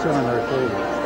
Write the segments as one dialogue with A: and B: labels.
A: pressure on our shoulders.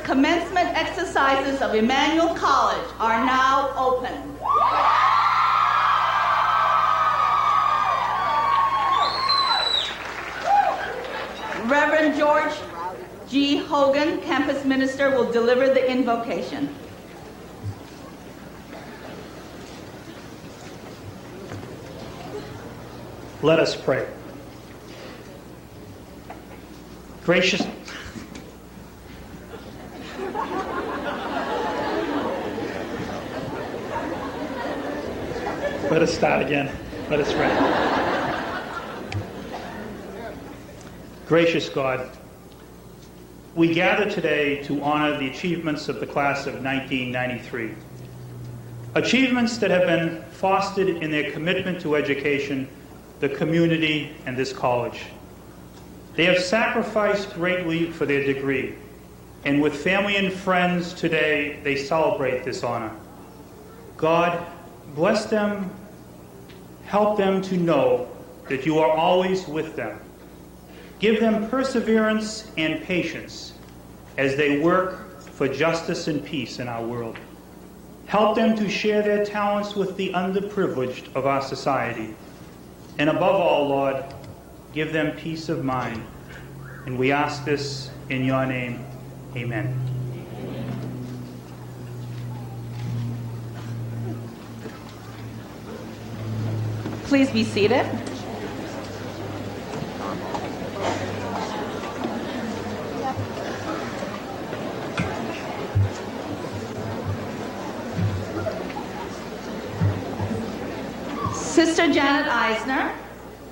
B: commencement exercises of Emmanuel College are now open. Reverend George G. Hogan, campus minister, will deliver the invocation.
C: Let us pray. Gracious... Let us start again. Let us pray. Gracious God, we gather today to honor the achievements of the class of 1993. Achievements that have been fostered in their commitment to education, the community, and this college. They have sacrificed greatly for their degree, and with family and friends today, they celebrate this honor. God, bless them, help them to know that you are always with them. Give them perseverance and patience as they work for justice and peace in our world. Help them to share their talents with the underprivileged of our society. And above all, Lord, give them peace of mind. And we ask this in your name. Amen.
B: Please be seated. Sister Janet Eisner,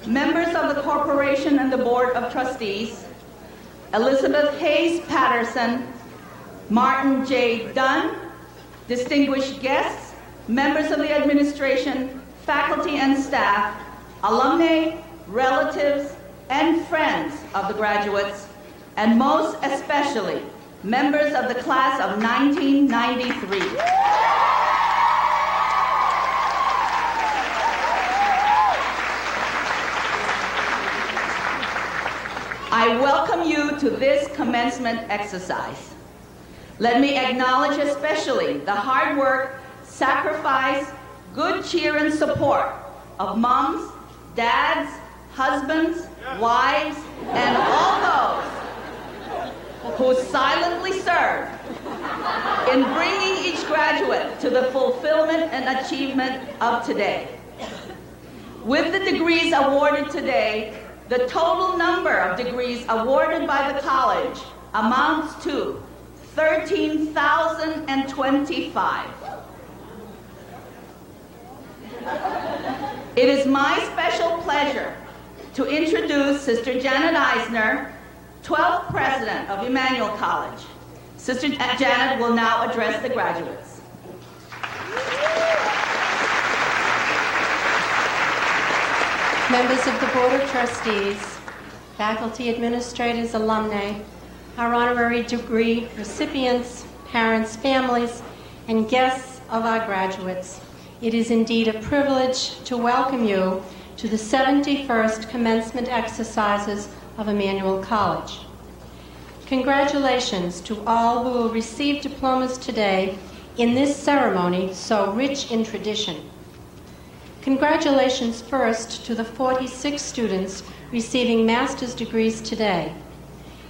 B: members of the corporation and the board of trustees, Elizabeth Hayes Patterson, Martin J. Dunn, distinguished guests, members of the administration, faculty and staff, alumni, relatives, and friends of the graduates, and most especially, members of the class of 1993. I welcome you to this commencement exercise. Let me acknowledge especially the hard work, sacrifice, good cheer, and support of moms, dads, husbands, wives, and all those who silently serve in bringing each graduate to the fulfillment and achievement of today. With the degrees awarded today, the total number of degrees awarded by the college amounts to 13,025. It is my special pleasure to introduce Sister Janet Eisner, 12th President of Emmanuel College. Sister Janet will now address the graduates.
D: Members of the Board of Trustees, faculty, administrators, alumni, our honorary degree recipients, parents, families, and guests of our graduates, it is indeed a privilege to welcome you to the 71st commencement exercises of Emmanuel College. Congratulations to all who will receive diplomas today in this ceremony so rich in tradition. Congratulations first to the 46 students receiving master's degrees today.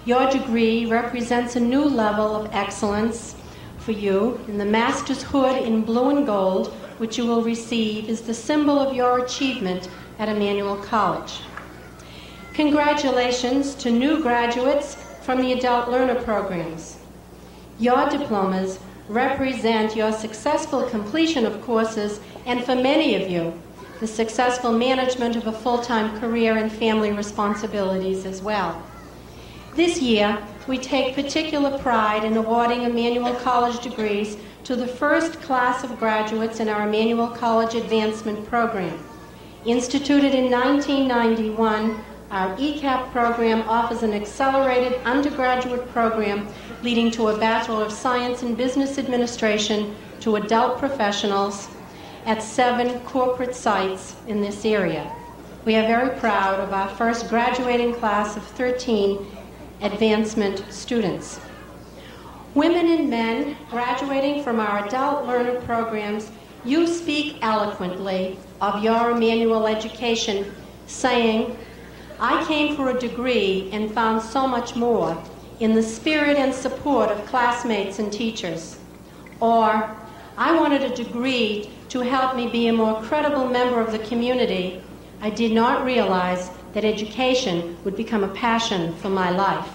D: Your degree represents a new level of excellence for you, and the master's hood in blue and gold, which you will receive, is the symbol of your achievement at Emmanuel College. Congratulations to new graduates from the adult learner programs. Your diplomas represent your successful completion of courses, and for many of you, the successful management of a full-time career and family responsibilities as well. This year, we take particular pride in awarding Emmanuel College degrees to the first class of graduates in our Emmanuel College Advancement Program. Instituted in 1991, our ECAP program offers an accelerated undergraduate program leading to a Bachelor of Science in Business Administration to adult professionals at 7 corporate sites in this area. We are very proud of our first graduating class of 13 advancement students. Women and men graduating from our adult learner programs, you speak eloquently of your Emmanuel education, saying, "I came for a degree and found so much more in the spirit and support of classmates and teachers." Or, "I wanted a degree to help me be a more credible member of the community. I did not realize that education would become a passion for my life."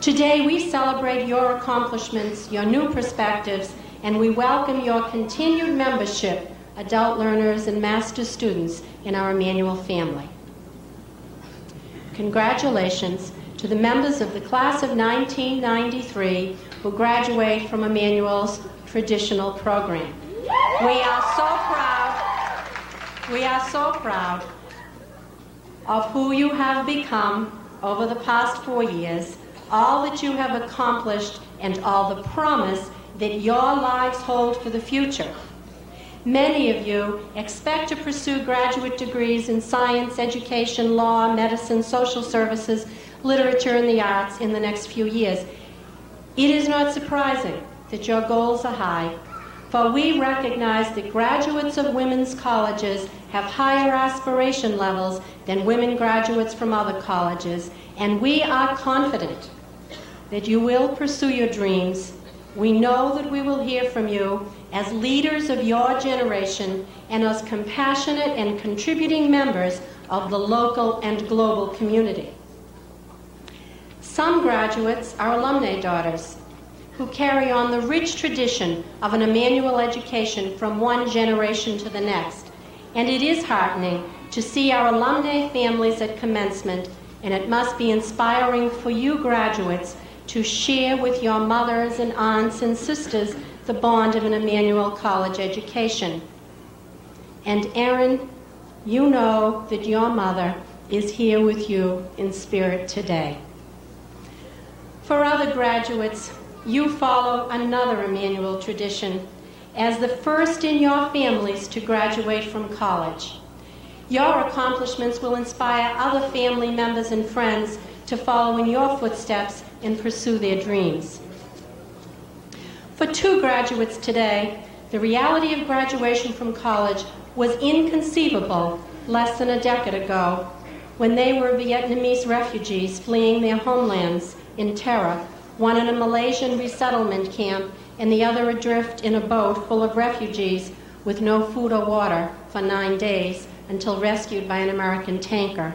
D: Today, we celebrate your accomplishments, your new perspectives, and we welcome your continued membership, adult learners and master students, in our Emmanuel family. Congratulations to the members of the class of 1993 who graduate from Emmanuel's traditional program. We are so proud of who you have become over the past 4 years, all that you have accomplished, and all the promise that your lives hold for the future. Many of you expect to pursue graduate degrees in science, education, law, medicine, social services, literature, and the arts in the next few years. It is not surprising that your goals are high, for we recognize that graduates of women's colleges have higher aspiration levels than women graduates from other colleges, and we are confident that you will pursue your dreams. We know that we will hear from you as leaders of your generation and as compassionate and contributing members of the local and global community. Some graduates are alumni daughters who carry on the rich tradition of an Emmanuel education from one generation to the next. And it is heartening to see our alumni families at commencement, and it must be inspiring for you graduates to share with your mothers and aunts and sisters the bond of an Emmanuel College education. And Erin, you know that your mother is here with you in spirit today. For other graduates, you follow another Emmanuel tradition as the first in your families to graduate from college. Your accomplishments will inspire other family members and friends to follow in your footsteps and pursue their dreams. For two graduates today, the reality of graduation from college was inconceivable less than a decade ago when they were Vietnamese refugees fleeing their homelands in terror, one in a Malaysian resettlement camp and the other adrift in a boat full of refugees with no food or water for 9 days until rescued by an American tanker.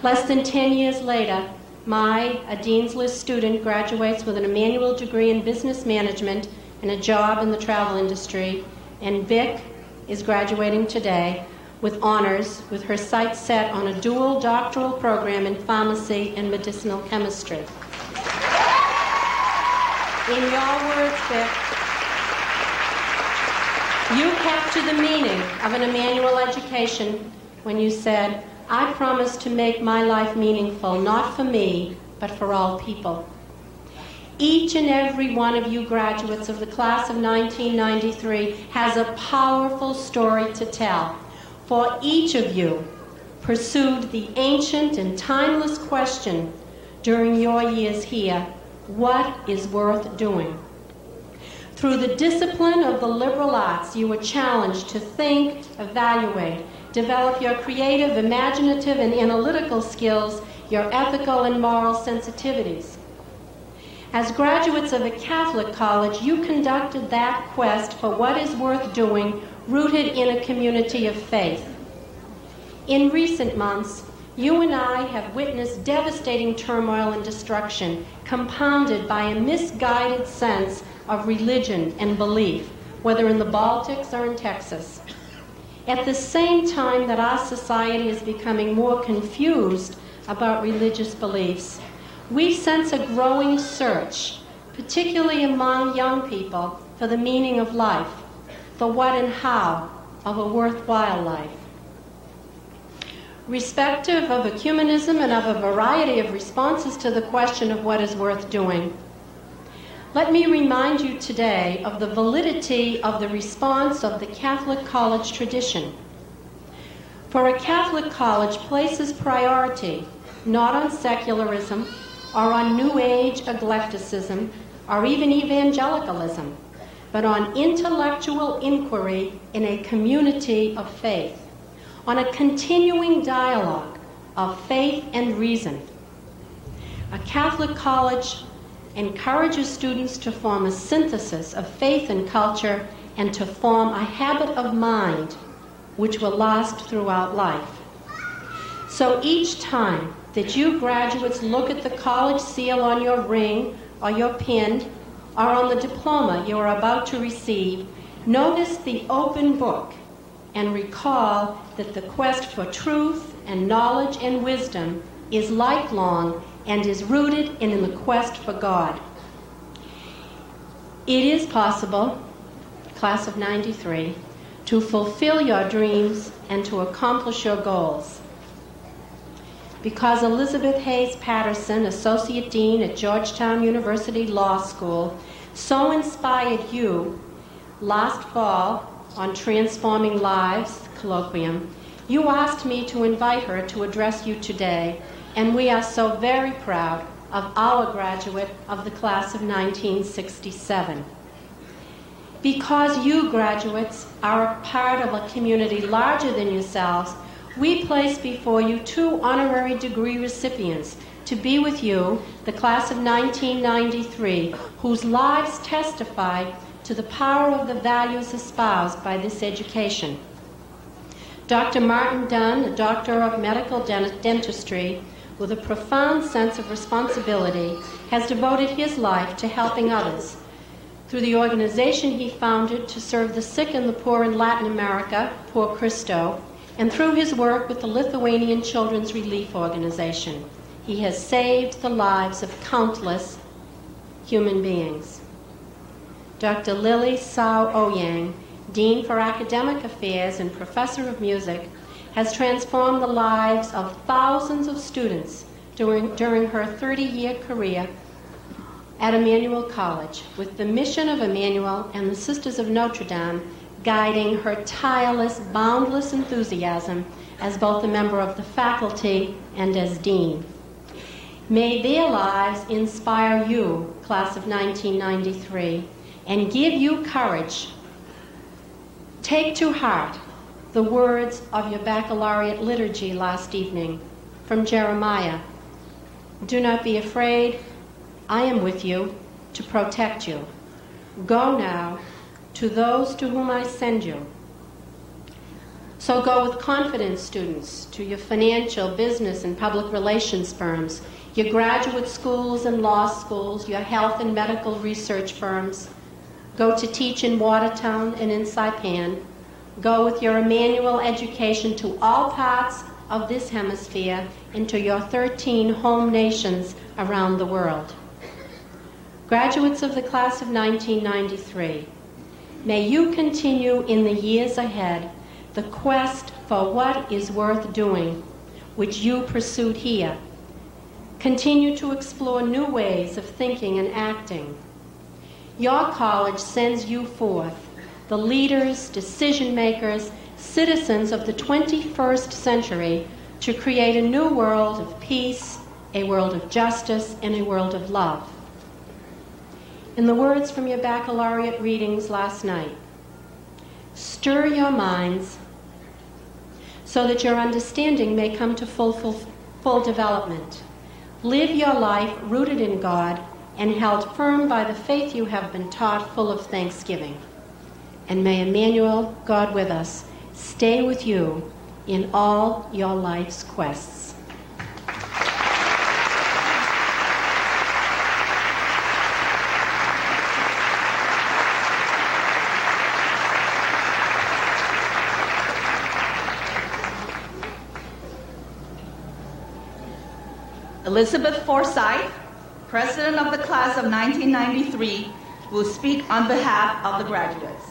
D: Less than 10 years later, a Dean's List student, graduates with an Emmanuel degree in business management and a job in the travel industry, and Vic is graduating today with honors, with her sights set on a dual doctoral program in pharmacy and medicinal chemistry. In your words, Vic, you capture the meaning of an Emmanuel education when you said, "I promise to make my life meaningful, not for me, but for all people." Each and every one of you graduates of the class of 1993 has a powerful story to tell, for each of you pursued the ancient and timeless question during your years here: what is worth doing? Through the discipline of the liberal arts, you were challenged to think, evaluate, develop your creative, imaginative, and analytical skills, your ethical and moral sensitivities. As graduates of a Catholic college, you conducted that quest for what is worth doing, rooted in a community of faith. In recent months, you and I have witnessed devastating turmoil and destruction, compounded by a misguided sense of religion and belief, whether in the Baltics or in Texas. At the same time that our society is becoming more confused about religious beliefs, we sense a growing search, particularly among young people, for the meaning of life, the what and how of a worthwhile life. Respective of ecumenism and of a variety of responses to the question of what is worth doing, let me remind you today of the validity of the response of the Catholic college tradition. For a Catholic college places priority not on secularism or on New Age eclecticism, or even evangelicalism, but on intellectual inquiry in a community of faith, on a continuing dialogue of faith and reason. A Catholic college encourages students to form a synthesis of faith and culture and to form a habit of mind which will last throughout life. So each time that you graduates look at the college seal on your ring or your pin or on the diploma you are about to receive, notice the open book and recall that the quest for truth and knowledge and wisdom is lifelong and is rooted in the quest for God. It is possible, class of 93, to fulfill your dreams and to accomplish your goals. Because Elizabeth Hayes Patterson, Associate Dean at Georgetown University Law School, so inspired you last fall on Transforming Lives colloquium, you asked me to invite her to address you today, and we are so very proud of our graduate of the class of 1967. Because you graduates are a part of a community larger than yourselves, we place before you 2 honorary degree recipients to be with you, the class of 1993, whose lives testify to the power of the values espoused by this education. Dr. Martin Dunn, a doctor of medical dentistry, with a profound sense of responsibility, has devoted his life to helping others through the organization he founded to serve the sick and the poor in Latin America, Por Cristo, and through his work with the Lithuanian Children's Relief Organization. He has saved the lives of countless human beings. Dr. Lily Sao Oyang, Dean for Academic Affairs and Professor of Music, has transformed the lives of thousands of students during her 30-year career at Emmanuel College, with the mission of Emmanuel and the Sisters of Notre Dame guiding her tireless, boundless enthusiasm as both a member of the faculty and as dean. May their lives inspire you, class of 1993, and give you courage. Take to heart the words of your baccalaureate liturgy last evening from Jeremiah. Do not be afraid. I am with you to protect you. Go now to those to whom I send you. So go with confidence, students, to your financial, business, and public relations firms, your graduate schools and law schools, your health and medical research firms. Go to teach in Watertown and in Saipan. Go with your Emmanuel education to all parts of this hemisphere and to your 13 home nations around the world. Graduates of the class of 1993, may you continue in the years ahead the quest for what is worth doing, which you pursued here. Continue to explore new ways of thinking and acting. Your college sends you forth, the leaders, decision makers, citizens of the 21st century, to create a new world of peace, a world of justice, and a world of love. In the words from your baccalaureate readings last night, stir your minds so that your understanding may come to full development. Live your life rooted in God and held firm by the faith you have been taught, full of thanksgiving. And may Emmanuel, God with us, stay with you in all your life's quests.
B: Elizabeth Forsythe, President of the class of 1993, will speak on behalf of the graduates.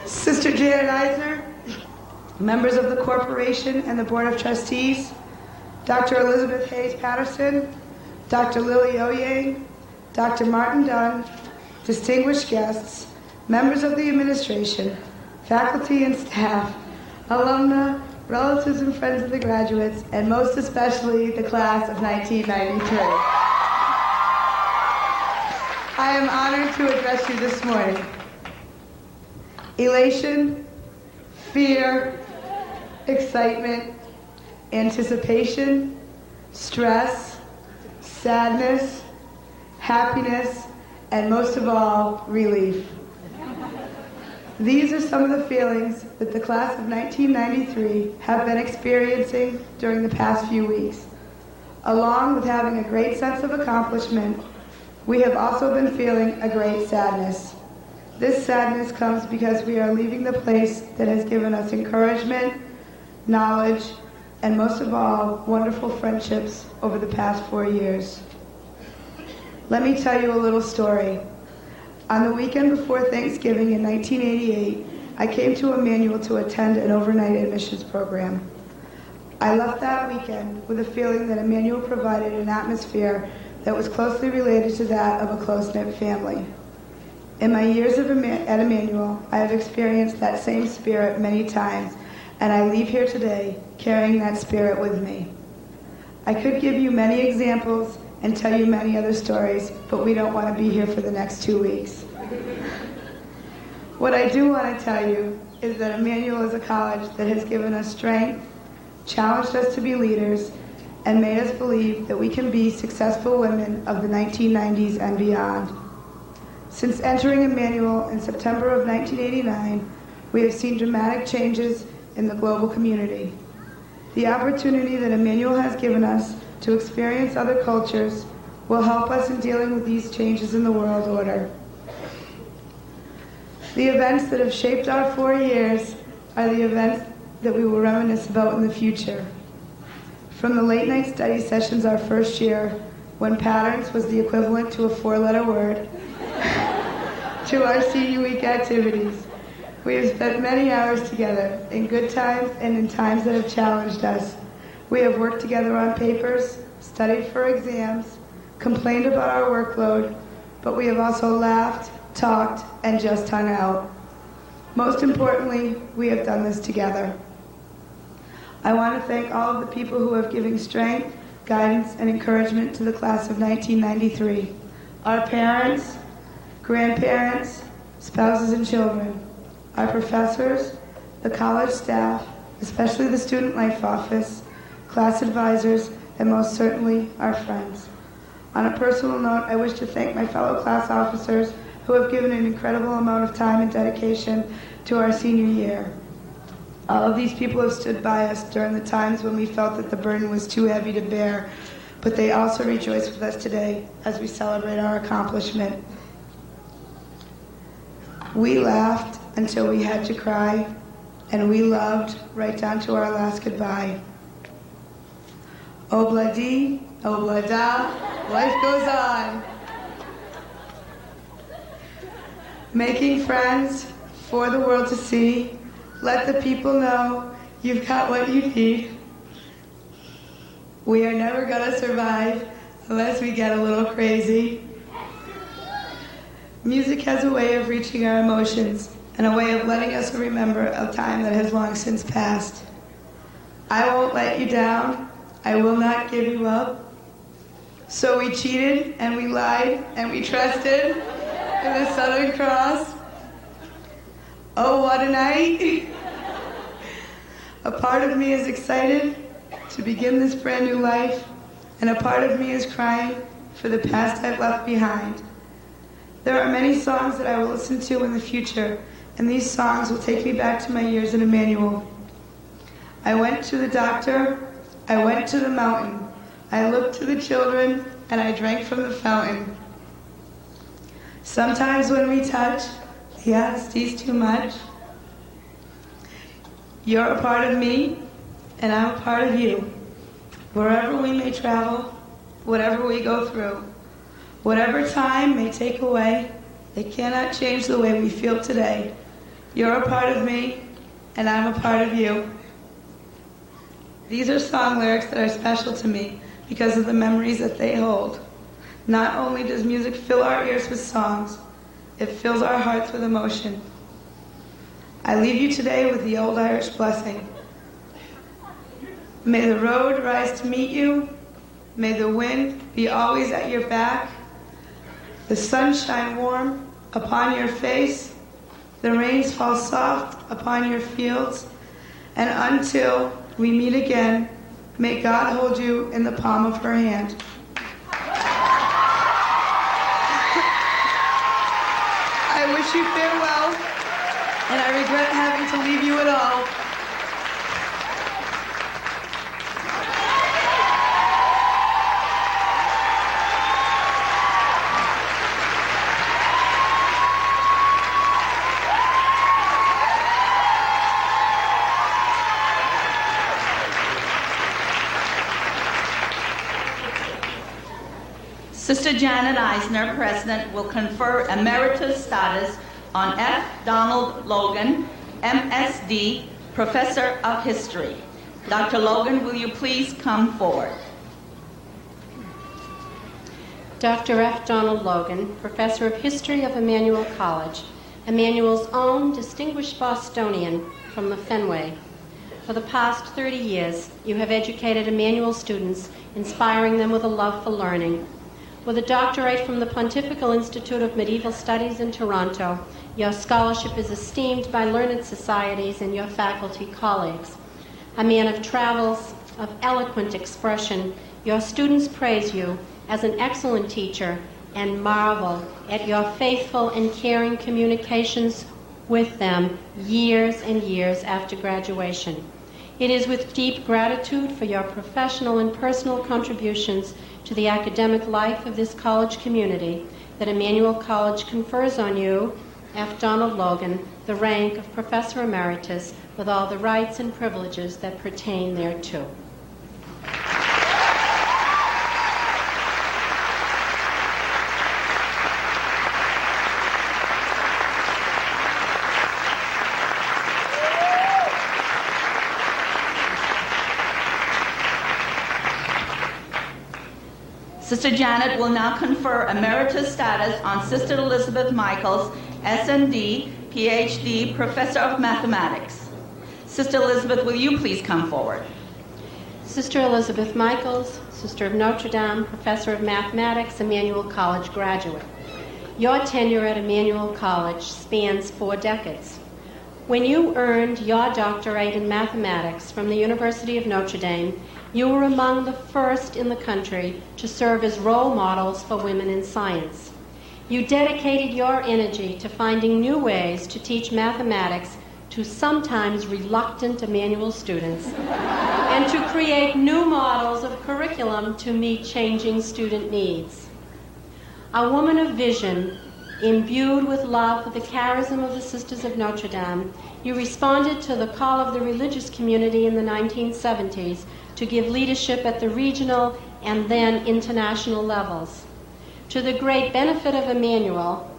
E: Sister Janet Eisner, members of the corporation and the Board of Trustees, Dr. Elizabeth Hayes Patterson, Dr. Lily Oyang, Dr. Martin Dunn, distinguished guests, members of the administration, faculty and staff, alumni, relatives and friends of the graduates, and most especially the class of 1993. I am honored to address you this morning. Elation, fear, excitement, anticipation, stress, sadness, happiness, and most of all, relief. These are some of the feelings that the class of 1993 have been experiencing during the past few weeks. Along with having a great sense of accomplishment, we have also been feeling a great sadness. This sadness comes because we are leaving the place that has given us encouragement, knowledge, and most of all, wonderful friendships over the past 4 years. Let me tell you a little story. On the weekend before Thanksgiving in 1988, I came to Emmanuel to attend an overnight admissions program. I left that weekend with a feeling that Emmanuel provided an atmosphere that was closely related to that of a close-knit family. In my years at Emmanuel, I have experienced that same spirit many times, and I leave here today carrying that spirit with me. I could give you many examples and tell you many other stories, but we don't want to be here for the next 2 weeks. What I do want to tell you is that Emmanuel is a college that has given us strength, challenged us to be leaders, and made us believe that we can be successful women of the 1990s and beyond. Since entering Emmanuel in September of 1989, we have seen dramatic changes in the global community. The opportunity that Emmanuel has given us to experience other cultures will help us in dealing with these changes in the world order. The events that have shaped our 4 years are the events that we will reminisce about in the future. From the late night study sessions our first year, when patterns was the equivalent to a 4-letter word, to our senior week activities. We have spent many hours together, in good times and in times that have challenged us. We have worked together on papers, studied for exams, complained about our workload, but we have also laughed, talked, and just hung out. Most importantly, we have done this together. I want to thank all of the people who have given strength, guidance, and encouragement to the class of 1993. Our parents, grandparents, spouses, and children, our professors, the college staff, especially the Student Life Office, class advisors, and most certainly our friends. On a personal note, I wish to thank my fellow class officers who have given an incredible amount of time and dedication to our senior year. All of these people have stood by us during the times when we felt that the burden was too heavy to bear, but they also rejoice with us today as we celebrate our accomplishment. We laughed until we had to cry, and we loved right down to our last goodbye. Obla-dee, obla-da, life goes on. Making friends for the world to see. Let the people know you've got what you need. We are never gonna survive unless we get a little crazy. Music has a way of reaching our emotions and a way of letting us remember a time that has long since passed. I won't let you down. I will not give you up. So we cheated and we lied and we trusted in the Southern Cross. Oh, what a night. A part of me is excited to begin this brand new life, and a part of me is crying for the past I've left behind. There are many songs that I will listen to in the future, and these songs will take me back to my years in Emmanuel. I went to the doctor, I went to the mountain, I looked to the children, and I drank from the fountain. Sometimes when we touch, the honesty's too much. You're a part of me, and I'm a part of you. Wherever we may travel, whatever we go through, whatever time may take away, they cannot change the way we feel today. You're a part of me, and I'm a part of you. These are song lyrics that are special to me because of the memories that they hold. Not only does music fill our ears with songs, it fills our hearts with emotion. I leave you today with the old Irish blessing. May the road rise to meet you. May the wind be always at your back. The sun shine warm upon your face. The rains fall soft upon your fields. And until we meet again, may God hold you in the palm of her hand. I wish you farewell, and I regret having to leave you at all.
B: Sister Janet Eisner, President, will confer emeritus status on F. Donald Logan, MSD, Professor of History. Dr. Logan, will you please come forward?
D: Dr. F. Donald Logan, Professor of History of Emmanuel College, Emmanuel's own distinguished Bostonian from the Fenway. For the past 30 years, you have educated Emmanuel students, inspiring them with a love for learning. With a doctorate from the Pontifical Institute of Medieval Studies in Toronto, your scholarship is esteemed by learned societies and your faculty colleagues. A man of travels, of eloquent expression, your students praise you as an excellent teacher and marvel at your faithful and caring communications with them years and years after graduation. It is with deep gratitude for your professional and personal contributions to the academic life of this college community that Emmanuel College confers on you, F. Donald Logan, the rank of Professor Emeritus with all the rights and privileges that pertain thereto.
B: Sister Janet will now confer emeritus status on Sister Elizabeth Michaels, SND, PhD, Professor of Mathematics. Sister Elizabeth, will you please come forward?
D: Sister Elizabeth Michaels, Sister of Notre Dame, Professor of Mathematics, Emmanuel College graduate. Your tenure at Emmanuel College spans 4 decades. When you earned your doctorate in mathematics from the University of Notre Dame, you were among the first in the country to serve as role models for women in science. You dedicated your energy to finding new ways to teach mathematics to sometimes reluctant Emmanuel students and to create new models of curriculum to meet changing student needs. A woman of vision, imbued with love for the charism of the Sisters of Notre Dame, you responded to the call of the religious community in the 1970s to give leadership at the regional and then international levels. To the great benefit of Emmanuel,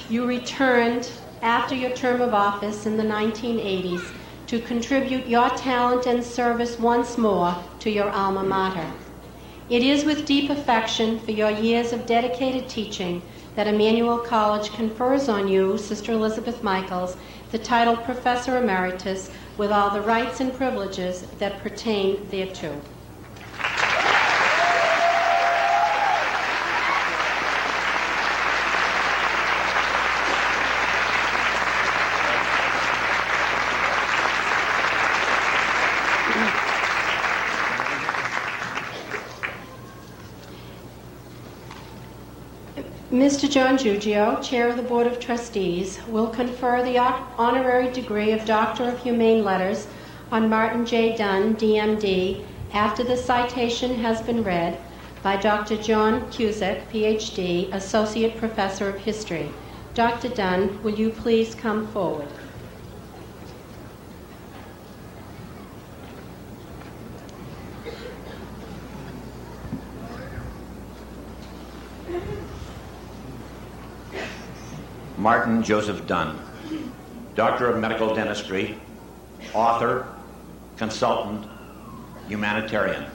D: you returned after your term of office in the 1980s to contribute your talent and service once more to your alma mater. It is with deep affection for your years of dedicated teaching that Emmanuel College confers on you, Sister Elizabeth Michaels, the title Professor Emeritus with all the rights and privileges that pertain thereto. Mr. John Giugio, Chair of the Board of Trustees, will confer the honorary degree of Doctor of Humane Letters on Martin J. Dunn, DMD, after the citation has been read by Dr. John Cusack, PhD, Associate Professor of History. Dr. Dunn, will you please come forward?
F: Martin Joseph Dunn, Doctor of Medical Dentistry, author, consultant, humanitarian.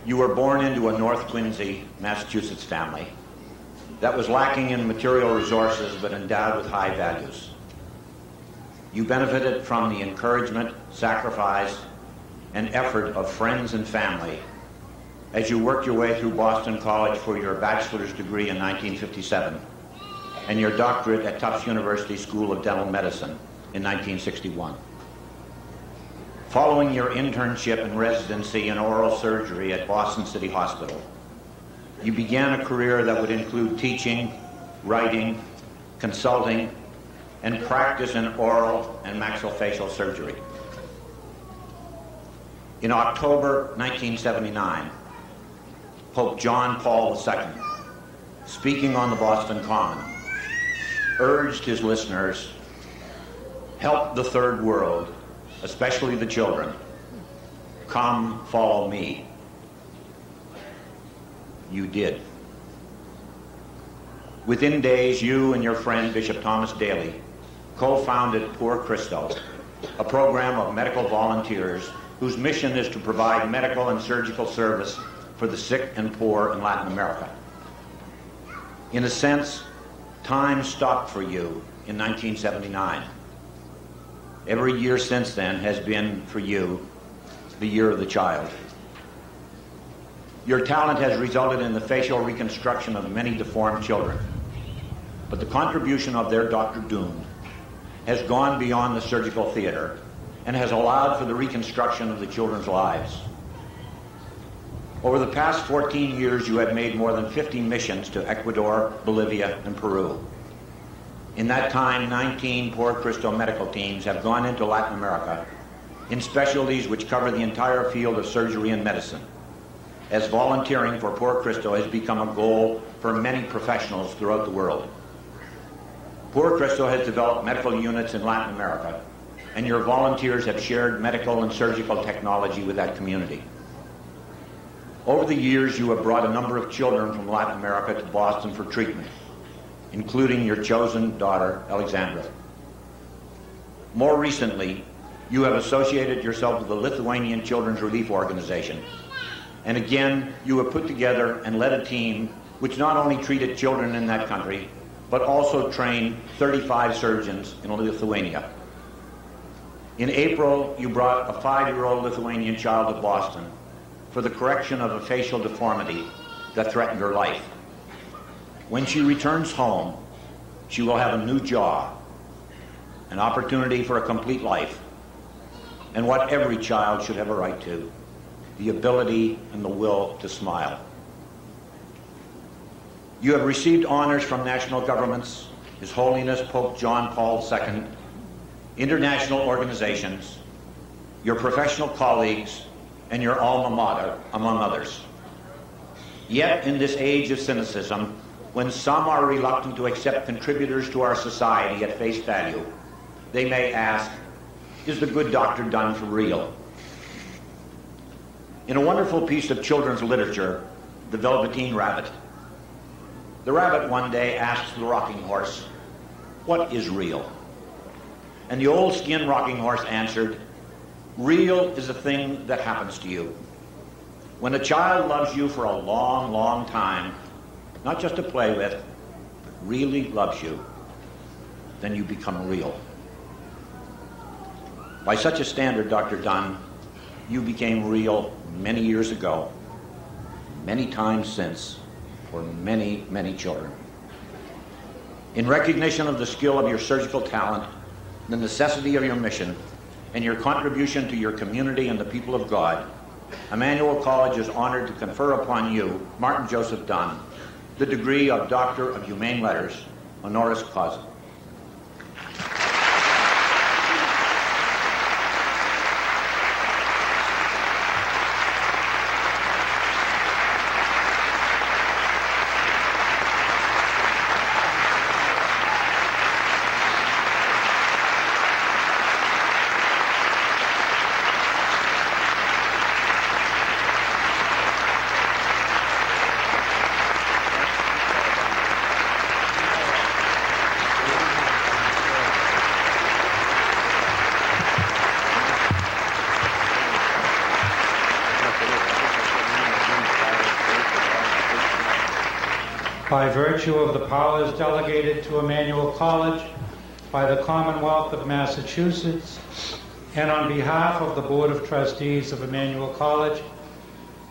F: You were born into a North Quincy, Massachusetts family that was lacking in material resources but endowed with high values. You benefited from the encouragement, sacrifice, and effort of friends and family as you worked your way through Boston College for your bachelor's degree in 1957 and your doctorate at Tufts University School of Dental Medicine in 1961. Following your internship and residency in oral surgery at Boston City Hospital, you began a career that would include teaching, writing, consulting, and practice in oral and maxillofacial surgery. In October 1979, Pope John Paul II, speaking on the Boston Common, urged his listeners, "Help the third world, especially the children. Come, follow me." You did. Within days, you and your friend Bishop Thomas Daly co-founded Poor Christo, a program of medical volunteers whose mission is to provide medical and surgical service for the sick and poor in Latin America. In a sense, time stopped for you in 1979. Every year since then has been, for you, the year of the child. Your talent has resulted in the facial reconstruction of many deformed children, but the contribution of their Dr. Doon has gone beyond the surgical theater and has allowed for the reconstruction of the children's lives. Over the past 14 years, you have made more than 50 missions to Ecuador, Bolivia, and Peru. In that time, 19 Poor Christo medical teams have gone into Latin America in specialties which cover the entire field of surgery and medicine, as volunteering for Poor Christo has become a goal for many professionals throughout the world. Poor Christo has developed medical units in Latin America, and your volunteers have shared medical and surgical technology with that community. Over the years, you have brought a number of children from Latin America to Boston for treatment, including your chosen daughter, Alexandra. More recently, you have associated yourself with the Lithuanian Children's Relief Organization, and again, you have put together and led a team which not only treated children in that country, but also trained 35 surgeons in Lithuania. In April, you brought a 5-year-old Lithuanian child to Boston for the correction of a facial deformity that threatened her life. When she returns home, she will have a new jaw, an opportunity for a complete life, and what every child should have a right to, the ability and the will to smile. You have received honors from national governments, His Holiness Pope John Paul II, international organizations, your professional colleagues, and your alma mater, among others. Yet in this age of cynicism, when some are reluctant to accept contributors to our society at face value, they may ask, is the good doctor done for real? In a wonderful piece of children's literature, The Velveteen Rabbit, the rabbit one day asks the rocking horse, "What is real?" And the old skin rocking horse answered, "Real is a thing that happens to you. When a child loves you for a long, long time, not just to play with, but really loves you, then you become real." By such a standard, Dr. Dunn, you became real many years ago, many times since, for many, many children. In recognition of the skill of your surgical talent, the necessity of your mission, and your contribution to your community and the people of God, Emmanuel College is honored to confer upon you, Martin Joseph Dunn, the degree of Doctor of Humane Letters, honoris causa.
G: by virtue of the powers delegated to Emmanuel College by the Commonwealth of Massachusetts, and on behalf of the Board of Trustees of Emmanuel College,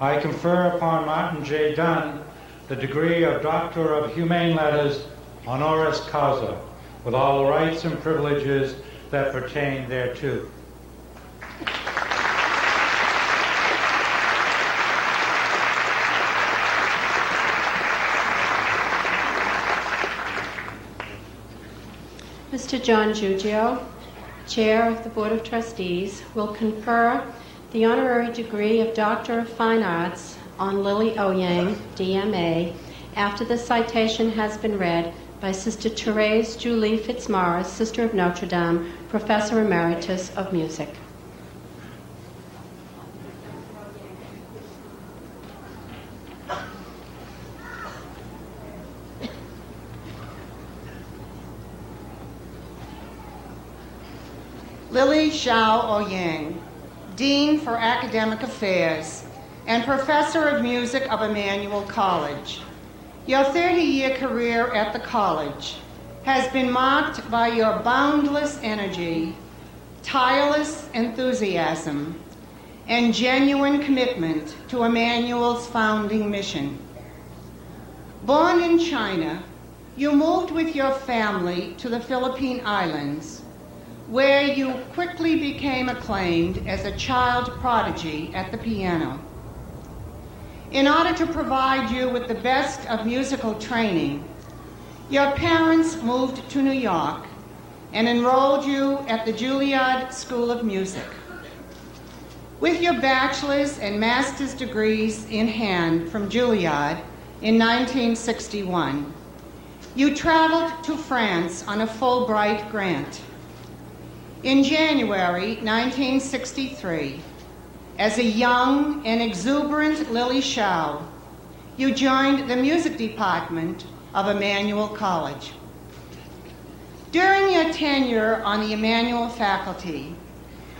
G: I confer upon Martin J. Dunn the degree of Doctor of Humane Letters honoris causa, with all the rights and privileges that pertain thereto.
D: Mr. John Giugio, Chair of the Board of Trustees, will confer the honorary degree of Doctor of Fine Arts on Lily Oyang, DMA, after the citation has been read by Sister Therese Julie Fitzmaurice, Sister of Notre Dame, Professor Emeritus of Music.
H: Lily Xiao Oyang, Dean for Academic Affairs and Professor of Music of Emmanuel College. Your 30-year career at the college has been marked by your boundless energy, tireless enthusiasm, and genuine commitment to Emmanuel's founding mission. Born in China, you moved with your family to the Philippine Islands, where you quickly became acclaimed as a child prodigy at the piano. In order to provide you with the best of musical training, your parents moved to New York and enrolled you at the Juilliard School of Music. With your bachelor's and master's degrees in hand from Juilliard in 1961, you traveled to France on a Fulbright grant. In January 1963, as a young and exuberant Lily Xiao, you joined the music department of Emmanuel College. During your tenure on the Emmanuel faculty,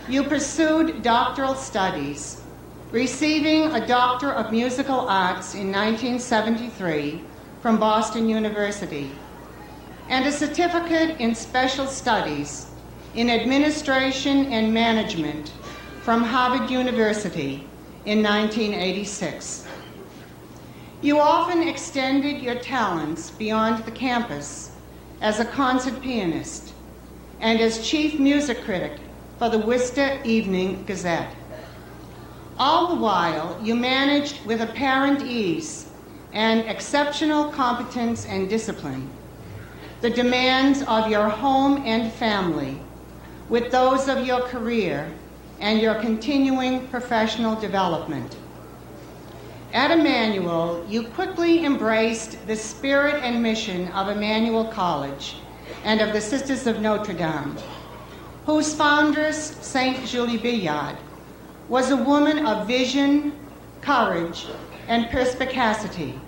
H: you pursued doctoral studies, receiving a Doctor of Musical Arts in 1973 from Boston University, and a certificate in special studies in administration and management from Harvard University in 1986. You often extended your talents beyond the campus as a concert pianist and as chief music critic for the Worcester Evening Gazette. All the while, you managed with apparent ease and exceptional competence and discipline the demands of your home and family with those of your career and your continuing professional development. At Emmanuel, you quickly embraced the spirit and mission of Emmanuel College and of the Sisters of Notre Dame, whose foundress, Saint Julie Billard, was a woman of vision, courage, and perspicacity.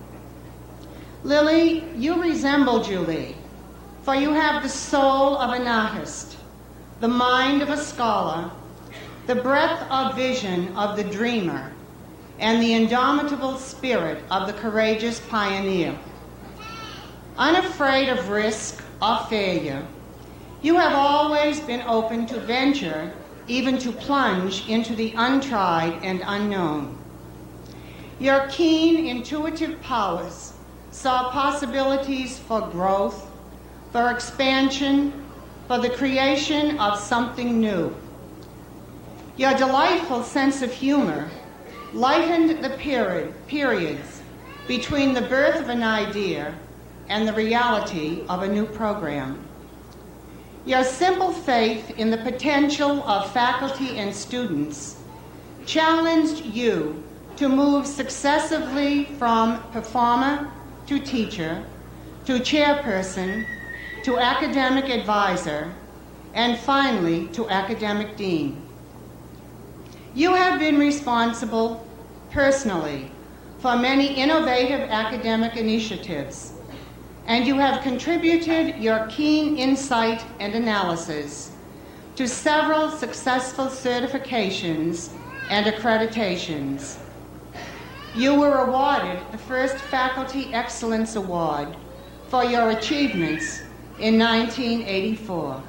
H: Lily, you resemble Julie, for you have the soul of an artist, the mind of a scholar, the breadth of vision of the dreamer, and the indomitable spirit of the courageous pioneer. Unafraid of risk or failure, you have always been open to venture, even to plunge into the untried and unknown. Your keen, intuitive powers saw possibilities for growth, for expansion, for the creation of something new. Your delightful sense of humor lightened the periods between the birth of an idea and the reality of a new program. Your simple faith in the potential of faculty and students challenged you to move successively from performer to teacher, to chairperson, to academic advisor, and finally to academic dean. You have been responsible personally for many innovative academic initiatives, and you have contributed your keen insight and analysis to several successful certifications and accreditations. you were awarded the first Faculty Excellence Award for your achievements in 1984.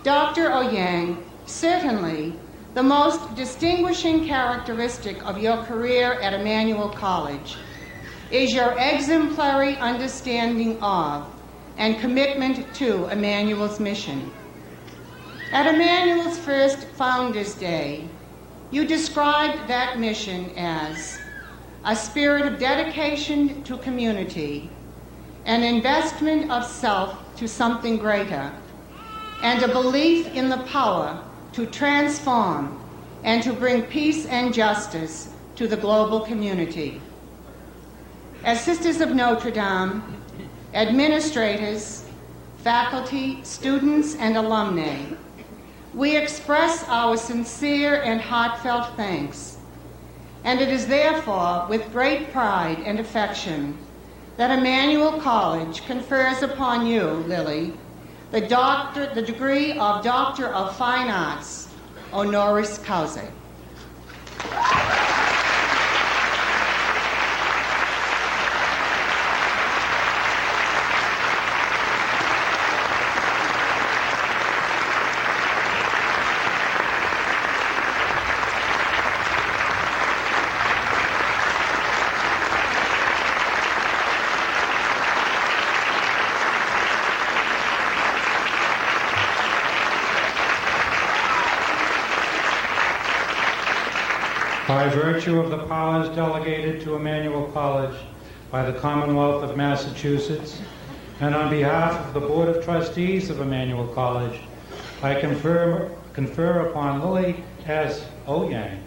H: Dr. Oyang, certainly the most distinguishing characteristic of your career at Emmanuel College is your exemplary understanding of and commitment to Emmanuel's mission. At Emmanuel's first Founders Day, you described that mission as a spirit of dedication to community, an investment of self to something greater, and a belief in the power to transform and to bring peace and justice to the global community. As Sisters of Notre Dame, administrators, faculty, students, and alumni, we express our sincere and heartfelt thanks, and it is therefore with great pride and affection that Emmanuel College confers upon you, Lily, the degree of Doctor of Fine Arts, honoris causa.
G: By virtue of the powers delegated to Emmanuel College by the Commonwealth of Massachusetts, and on behalf of the Board of Trustees of Emmanuel College, I confer upon Lily S. Oyang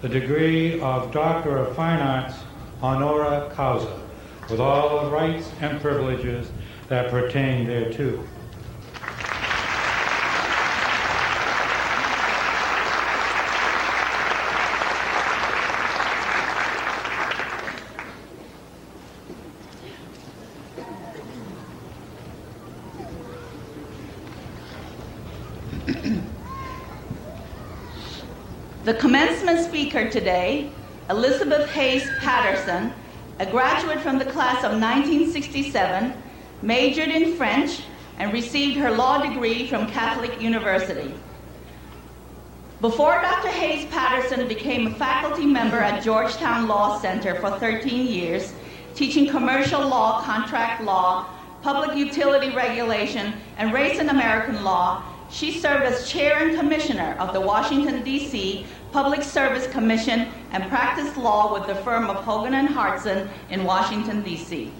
G: the degree of Doctor of Fine Arts, honoris causa, with all the rights and privileges that pertain thereto.
B: The commencement speaker today, Elizabeth Hayes Patterson, a graduate from the class of 1967, majored in French, and received her law degree from Catholic University. Before Dr. Hayes Patterson became a faculty member at Georgetown Law Center for 13 years, teaching commercial law, contract law, public utility regulation, and race and American law, she served as chair and commissioner of the Washington, D.C. Public Service Commission and practiced law with the firm of Hogan and Hartson in Washington, D.C.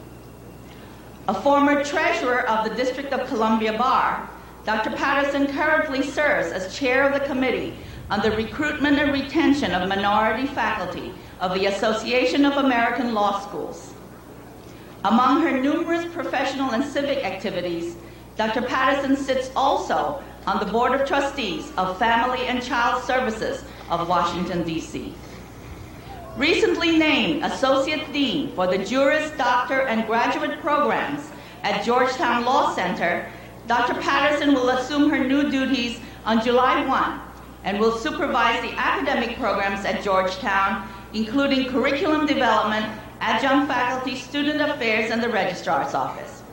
B: A former treasurer of the District of Columbia Bar, Dr. Patterson currently serves as chair of the Committee on the Recruitment and Retention of Minority Faculty of the Association of American Law Schools. Among her numerous professional and civic activities, Dr. Patterson sits also on the Board of Trustees of Family and Child Services of Washington, D.C. Recently named Associate Dean for the Juris Doctor and Graduate Programs at Georgetown Law Center, Dr. Patterson will assume her new duties on July 1 and will supervise the academic programs at Georgetown, including curriculum development, adjunct faculty, student affairs, and the registrar's office.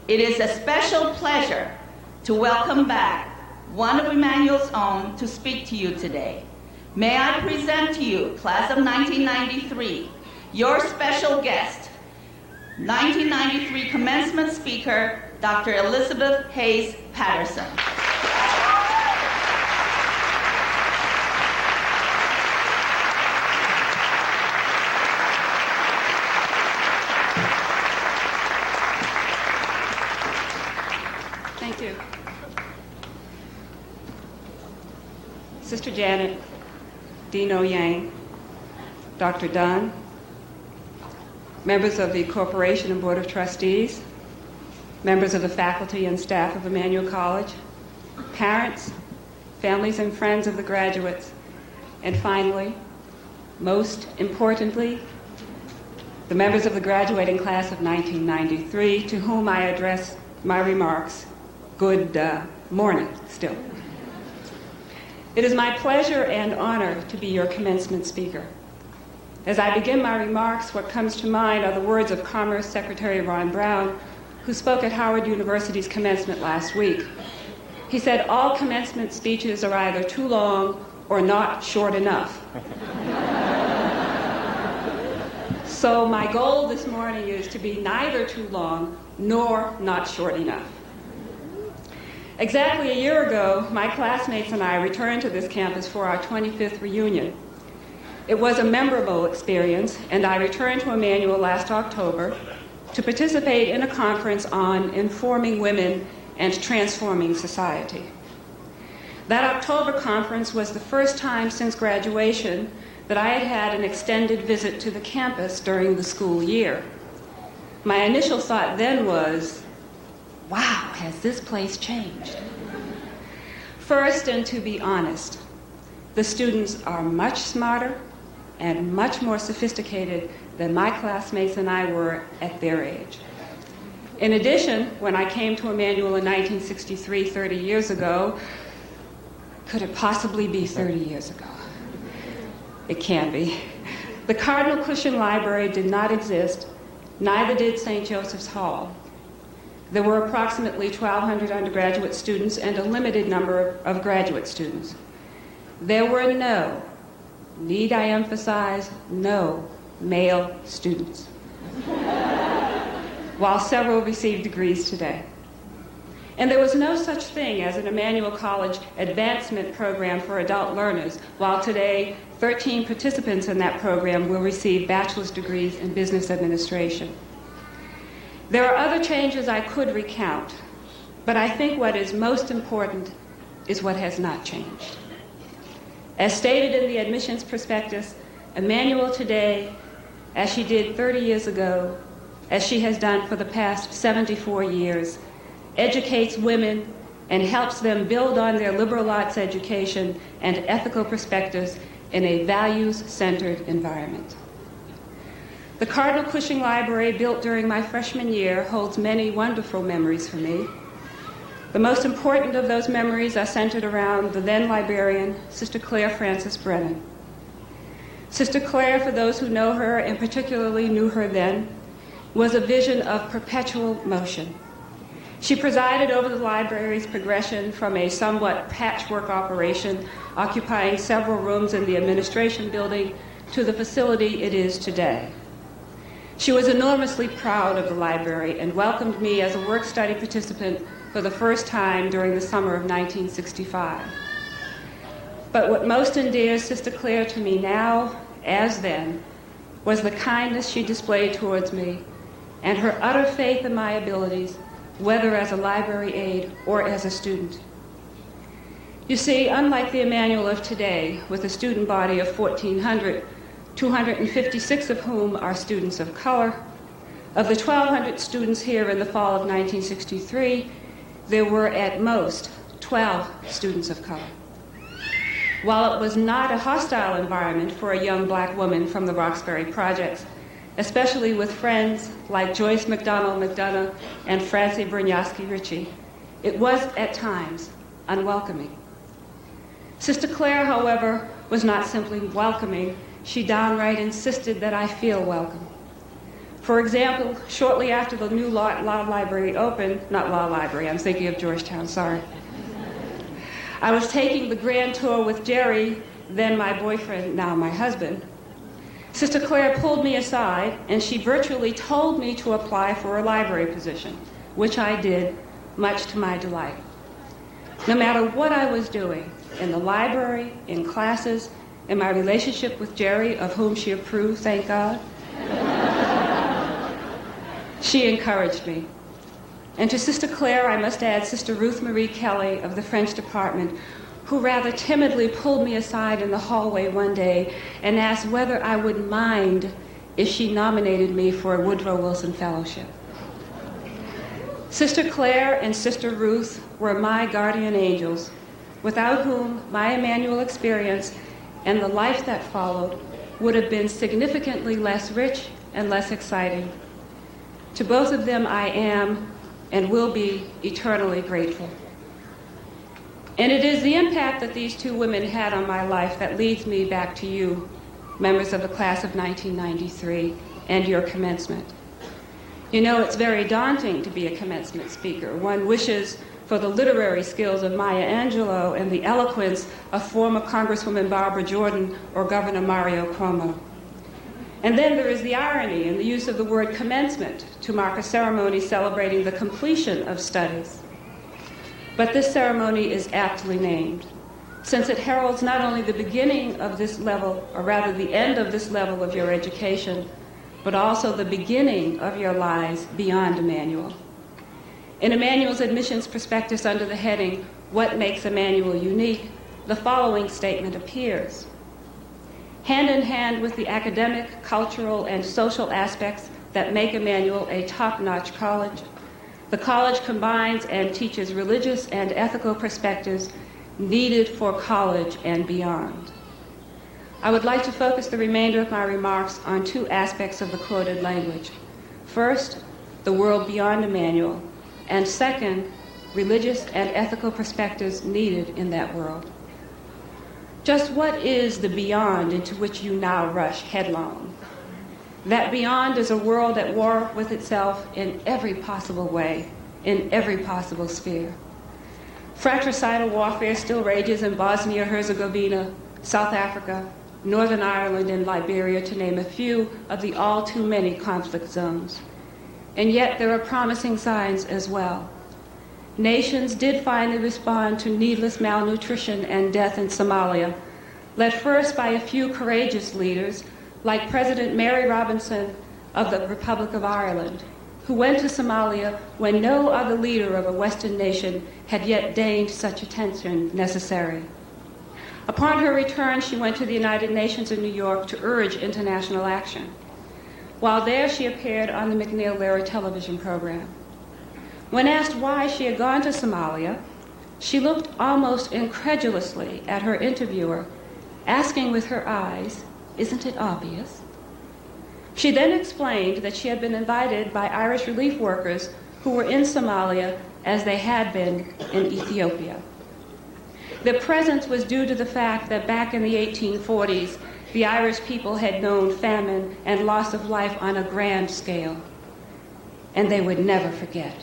B: It is a special pleasure to welcome back one of Emmanuel's own to speak to you today. May I present to you, class of 1993, your special guest, 1993 commencement speaker, Dr. Elizabeth Hayes Patterson.
I: Thank you. Sister Janet, Dean Oyang, Dr. Dunn, members of the Corporation and Board of Trustees, members of the faculty and staff of Emmanuel College, parents, families and friends of the graduates, and finally, most importantly, the members of the graduating class of 1993, to whom I address my remarks. Good morning still. It is my pleasure and honor to be your commencement speaker. As I begin my remarks, what comes to mind are the words of Commerce Secretary Ron Brown, who spoke at Howard University's commencement last week. He said, all commencement speeches are either too long or not short enough. So my goal this morning is to be neither too long nor not short enough. Exactly a year ago, my classmates and I returned to this campus for our 25th reunion. It was a memorable experience, and I returned to Emmanuel last October to participate in a conference on informing women and transforming society. That October conference was the first time since graduation that I had had an extended visit to the campus during the school year. My initial thought then was, wow, has this place changed? First, and to be honest, the students are much smarter and much more sophisticated than my classmates and I were at their age. In addition, when I came to Emmanuel in 1963, 30 years ago, could it possibly be 30 years ago? It can be. The Cardinal Cushing Library did not exist, neither did St. Joseph's Hall. There were approximately 1,200 undergraduate students and a limited number of graduate students. There were no, need I emphasize, no male students, while several received degrees today. And there was no such thing as an Emmanuel College advancement program for adult learners, while today 13 participants in that program will receive bachelor's degrees in business administration. There are other changes I could recount, but I think what is most important is what has not changed. As stated in the admissions prospectus, Emmanuel today, as she did 30 years ago, as she has done for the past 74 years, educates women and helps them build on their liberal arts education and ethical perspectives in a values-centered environment. The Cardinal Cushing Library, built during my freshman year, holds many wonderful memories for me. The most important of those memories are centered around the then librarian, Sister Claire Frances Brennan. Sister Claire, for those who know her and particularly knew her then, was a vision of perpetual motion. She presided over the library's progression from a somewhat patchwork operation occupying several rooms in the administration building to the facility it is today. She was enormously proud of the library and welcomed me as a work-study participant for the first time during the summer of 1965. But what most endears Sister Claire to me now, as then, was the kindness she displayed towards me and her utter faith in my abilities, whether as a library aide or as a student. You see, unlike the Emmanuel of today, with a student body of 1,400, 256 of whom are students of color, of the 1,200 students here in the fall of 1963, there were at most 12 students of color. While it was not a hostile environment for a young black woman from the Roxbury Projects, especially with friends like Joyce McDonald McDonough and Francie Brunyaski Ritchie, it was at times unwelcoming. Sister Claire, however, was not simply welcoming, she downright insisted that I feel welcome. For example, shortly after the new law library opened, not law library, I'm thinking of Georgetown, sorry. I was taking the grand tour with Jerry, then my boyfriend, now my husband. Sister Claire pulled me aside and she virtually told me to apply for a library position, which I did, much to my delight. No matter what I was doing, in the library, in classes, in my relationship with Jerry, of whom she approved, thank God, she encouraged me. And to Sister Claire, I must add Sister Ruth Marie Kelly of the French department, who rather timidly pulled me aside in the hallway one day and asked whether I would mind if she nominated me for a Woodrow Wilson Fellowship. Sister Claire and Sister Ruth were my guardian angels, without whom my Emmanuel experience and the life that followed would have been significantly less rich and less exciting. To both of them I am and will be eternally grateful. And it is the impact that these two women had on my life that leads me back to you, members of the class of 1993, and your commencement. You know, it's very daunting to be a commencement speaker. One wishes for the literary skills of Maya Angelou and the eloquence of former Congresswoman Barbara Jordan or Governor Mario Cuomo. And then there is the irony in the use of the word commencement to mark a ceremony celebrating the completion of studies. But this ceremony is aptly named, since it heralds not only the beginning of this level, or rather the end of this level of your education, but also the beginning of your lives beyond Emmanuel. In Emmanuel's admissions prospectus under the heading, "What Makes Emmanuel Unique?" the following statement appears. Hand in hand with the academic, cultural, and social aspects that make Emmanuel a top-notch college, the college combines and teaches religious and ethical perspectives needed for college and beyond. I would like to focus the remainder of my remarks on two aspects of the quoted language. First, the world beyond Emmanuel, and second, religious and ethical perspectives needed in that world. Just what is the beyond into which you now rush headlong? That beyond is a world at war with itself in every possible way, in every possible sphere. Fratricidal warfare still rages in Bosnia-Herzegovina, South Africa, Northern Ireland, and Liberia, to name a few of the all too many conflict zones. And yet there are promising signs as well. Nations did finally respond to needless malnutrition and death in Somalia, led first by a few courageous leaders like President Mary Robinson of the Republic of Ireland, who went to Somalia when no other leader of a Western nation had yet deigned such attention necessary. Upon her return, she went to the United Nations in New York to urge international action. While there, she appeared on the McNeil-Lehrer television program. When asked why she had gone to Somalia, she looked almost incredulously at her interviewer, asking with her eyes, "Isn't it obvious?" She then explained that she had been invited by Irish relief workers who were in Somalia as they had been in Ethiopia. Their presence was due to the fact that back in the 1840s, the Irish people had known famine and loss of life on a grand scale, and they would never forget.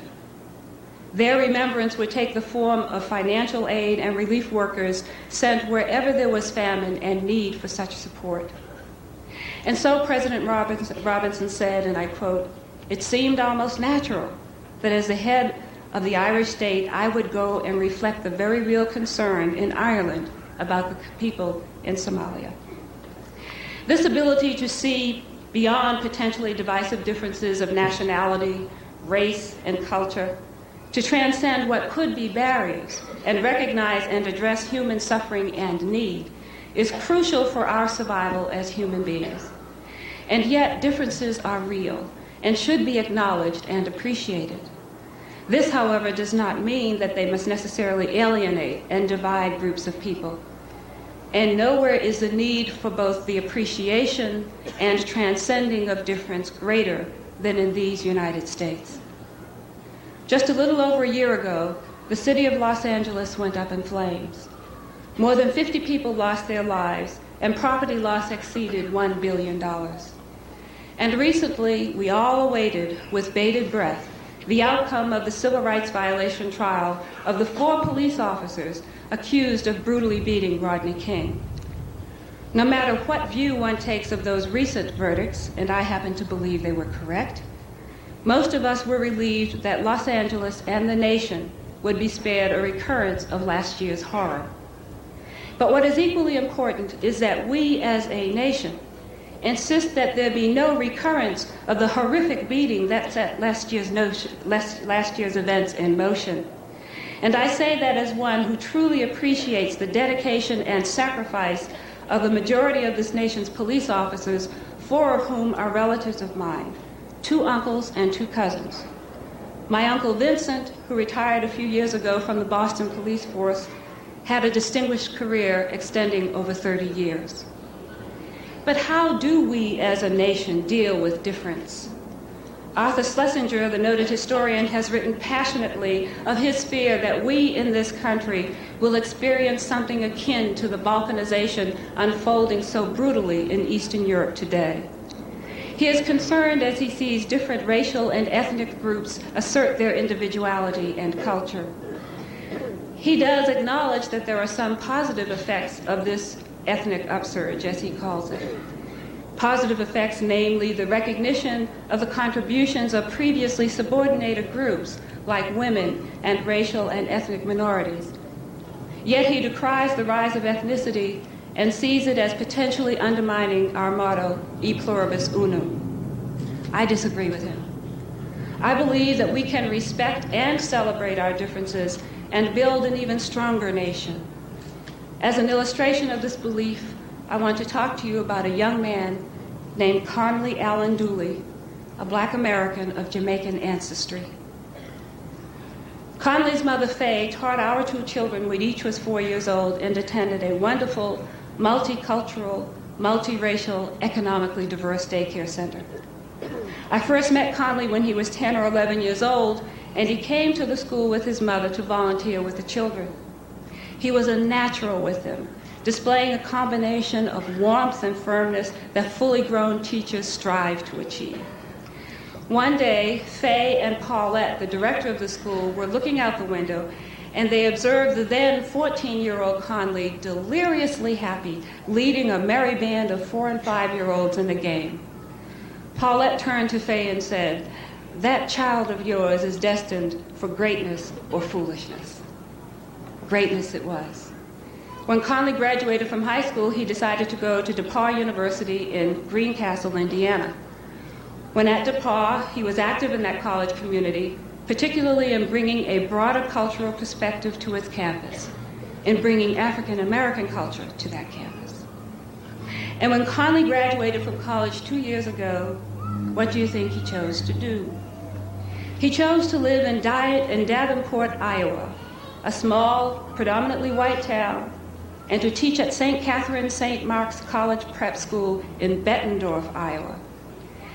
I: Their remembrance would take the form of financial aid and relief workers sent wherever there was famine and need for such support. And so President Robinson said, and I quote, "It seemed almost natural that as the head of the Irish state, I would go and reflect the very real concern in Ireland about the people in Somalia." This ability to see beyond potentially divisive differences of nationality, race, and culture, to transcend what could be barriers and recognize and address human suffering and need, is crucial for our survival as human beings. And yet, differences are real and should be acknowledged and appreciated. This, however, does not mean that they must necessarily alienate and divide groups of people. And nowhere is the need for both the appreciation and transcending of difference greater than in these United States. Just a little over a year ago, the city of Los Angeles went up in flames. More than 50 people lost their lives, and property loss exceeded $1 billion. And recently, we all awaited with bated breath the outcome of the civil rights violation trial of the 4 police officers accused of brutally beating Rodney King. No matter what view one takes of those recent verdicts, and I happen to believe they were correct, most of us were relieved that Los Angeles and the nation would be spared a recurrence of last year's horror. But what is equally important is that we as a nation insist that there be no recurrence of the horrific beating that set last year's events in motion. And I say that as one who truly appreciates the dedication and sacrifice of the majority of this nation's police officers, 4 of whom are relatives of mine, 2 uncles and 2 cousins. My uncle Vincent, who retired a few years ago from the Boston Police Force, had a distinguished career extending over 30 years. But how do we as a nation deal with difference? Arthur Schlesinger, the noted historian, has written passionately of his fear that we in this country will experience something akin to the Balkanization unfolding so brutally in Eastern Europe today. He is concerned as he sees different racial and ethnic groups assert their individuality and culture. He does acknowledge that there are some positive effects of this ethnic upsurge, as he calls it. Positive effects, namely the recognition of the contributions of previously subordinated groups like women and racial and ethnic minorities. Yet he decries the rise of ethnicity and sees it as potentially undermining our motto, E pluribus unum. I disagree with him. I believe that we can respect and celebrate our differences and build an even stronger nation. As an illustration of this belief, I want to talk to you about a young man named Conley Allen Dooley, a Black American of Jamaican ancestry. Conley's mother, Faye, taught our two children when each was 4 years old and attended a wonderful, multicultural, multiracial, economically diverse daycare center. I first met Conley when he was 10 or 11 years old, and he came to the school with his mother to volunteer with the children. He was a natural with them, displaying a combination of warmth and firmness that fully grown teachers strive to achieve. One day, Faye and Paulette, the director of the school, were looking out the window, and they observed the then 14-year-old Conley deliriously happy, leading a merry band of 4- and 5-year-olds in a game. Paulette turned to Faye and said, "That child of yours is destined for greatness or foolishness." Greatness it was. When Conley graduated from high school, he decided to go to DePauw University in Greencastle, Indiana. When at DePauw, he was active in that college community, particularly in bringing a broader cultural perspective to its campus, in bringing African American culture to that campus. And when Conley graduated from college 2 years ago, what do you think he chose to do? He chose to live in Davenport, Iowa, a small, predominantly white town, and to teach at St. Catherine St. Mark's College Prep School in Bettendorf, Iowa.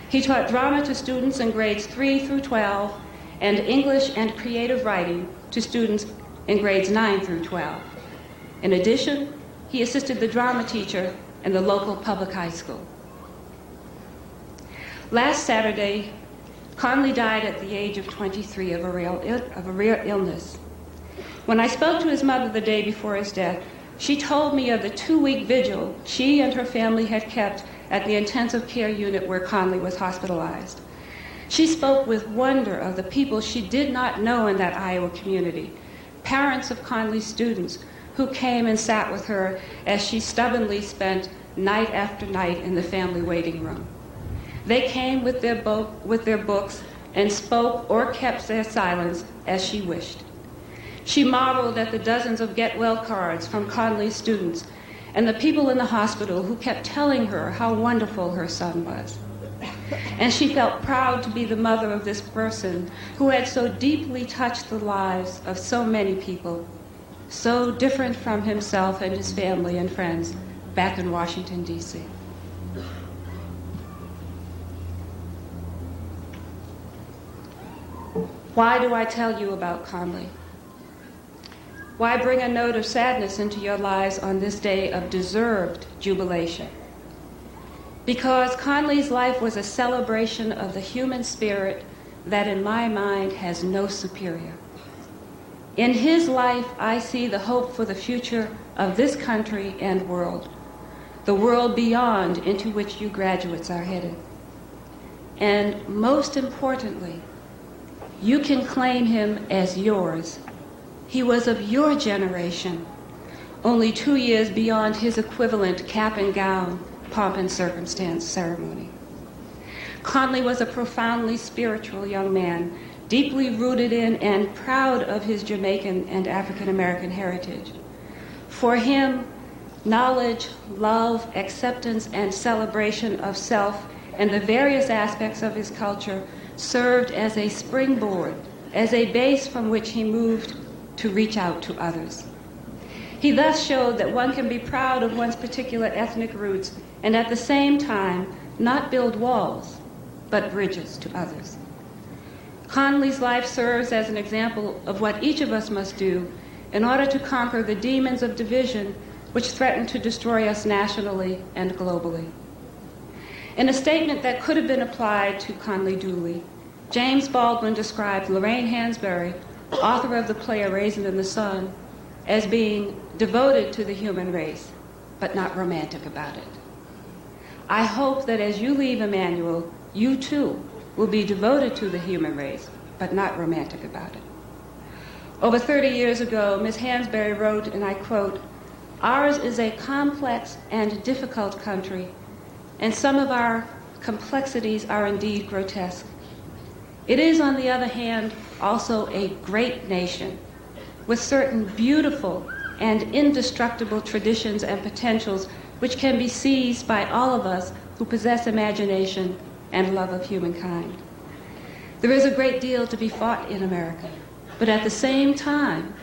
I: He taught drama to students in grades 3 through 12 and English and creative writing to students in grades 9 through 12. In addition, he assisted the drama teacher in the local public high school. Last Saturday, Conley died at the age of 23 of a rare illness. When I spoke to his mother the day before his death, she told me of the 2-week vigil she and her family had kept at the intensive care unit where Conley was hospitalized. She spoke with wonder of the people she did not know in that Iowa community, parents of Conley's students who came and sat with her as she stubbornly spent night after night in the family waiting room. They came with their books and spoke or kept their silence as she wished. She marveled at the dozens of get well cards from Conley's students and the people in the hospital who kept telling her how wonderful her son was. And she felt proud to be the mother of this person who had so deeply touched the lives of so many people, so different from himself and his family and friends back in Washington, D.C. Why do I tell you about Conley? Why bring a note of sadness into your lives on this day of deserved jubilation? Because Conley's life was a celebration of the human spirit that in my mind has no superior. In his life, I see the hope for the future of this country and world, the world beyond into which you graduates are headed. And most importantly, you can claim him as yours. He was of your generation, only 2 years beyond his equivalent cap and gown, pomp and circumstance ceremony. Conley was a profoundly spiritual young man, deeply rooted in and proud of his Jamaican and African American heritage. For him, knowledge, love, acceptance, and celebration of self and the various aspects of his culture served as a springboard, as a base from which he moved to reach out to others. He thus showed that one can be proud of one's particular ethnic roots and at the same time not build walls, but bridges to others. Conley's life serves as an example of what each of us must do in order to conquer the demons of division which threaten to destroy us nationally and globally. In a statement that could have been applied to Conley Dooley, James Baldwin described Lorraine Hansberry, author of the play A Raisin in the Sun, as being devoted to the human race, but not romantic about it. I hope that as you leave Emmanuel, you too will be devoted to the human race, but not romantic about it. Over 30 years ago, Ms. Hansberry wrote, and I quote, "Ours is a complex and difficult country, and some of our complexities are indeed grotesque. It is, on the other hand, also a great nation, with certain beautiful and indestructible traditions and potentials which can be seized by all of us who possess imagination and love of humankind. There is a great deal to be fought in America, but at the same time,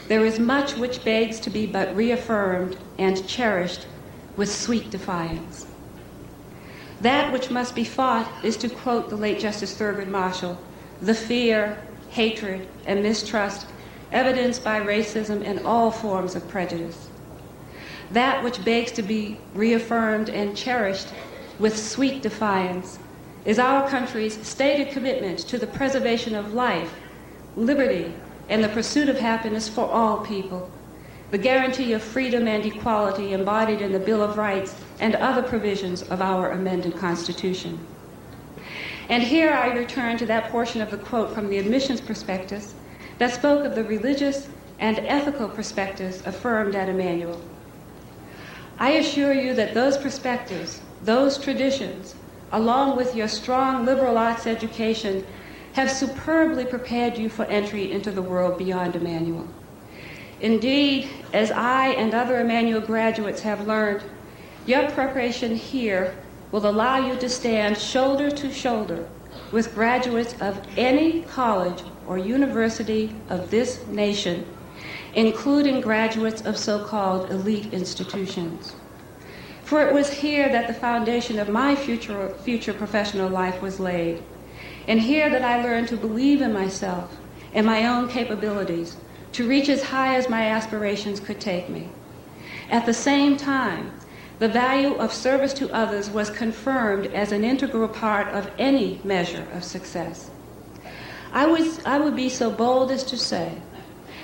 I: there is much which begs to be but reaffirmed and cherished with sweet defiance. That which must be fought is, to quote the late Justice Thurgood Marshall, the fear, hatred, and mistrust evidenced by racism and all forms of prejudice. That which begs to be reaffirmed and cherished with sweet defiance is our country's stated commitment to the preservation of life, liberty, and the pursuit of happiness for all people, the guarantee of freedom and equality embodied in the Bill of Rights and other provisions of our amended Constitution." And here I return to that portion of the quote from the admissions prospectus that spoke of the religious and ethical perspectives affirmed at Emmanuel. I assure you that those perspectives, those traditions, along with your strong liberal arts education, have superbly prepared you for entry into the world beyond Emmanuel. Indeed, as I and other Emmanuel graduates have learned, your preparation here will allow you to stand shoulder to shoulder with graduates of any college or university of this nation, including graduates of so-called elite institutions. For it was here that the foundation of my future professional life was laid, and here that I learned to believe in myself and my own capabilities, to reach as high as my aspirations could take me. At the same time, the value of service to others was confirmed as an integral part of any measure of success. I would be so bold as to say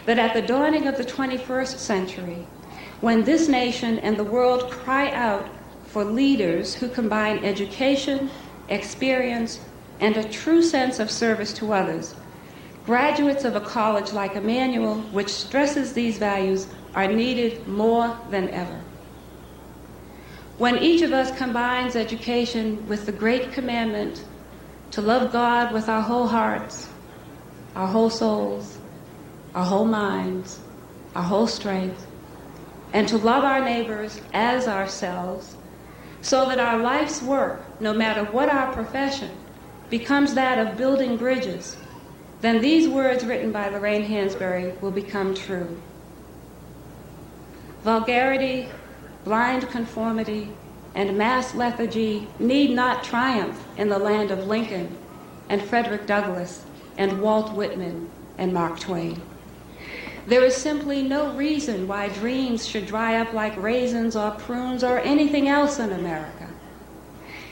I: that at the dawning of the 21st century, when this nation and the world cry out for leaders who combine education, experience, and a true sense of service to others, graduates of a college like Emmanuel, which stresses these values, are needed more than ever. When each of us combines education with the great commandment to love God with our whole hearts, our whole souls, our whole minds, our whole strength, and to love our neighbors as ourselves, so that our life's work, no matter what our profession, becomes that of building bridges, then these words written by Lorraine Hansberry will become true. Vulgarity, blind conformity, and mass lethargy need not triumph in the land of Lincoln and Frederick Douglass and Walt Whitman and Mark Twain. There is simply no reason why dreams should dry up like raisins or prunes or anything else in America.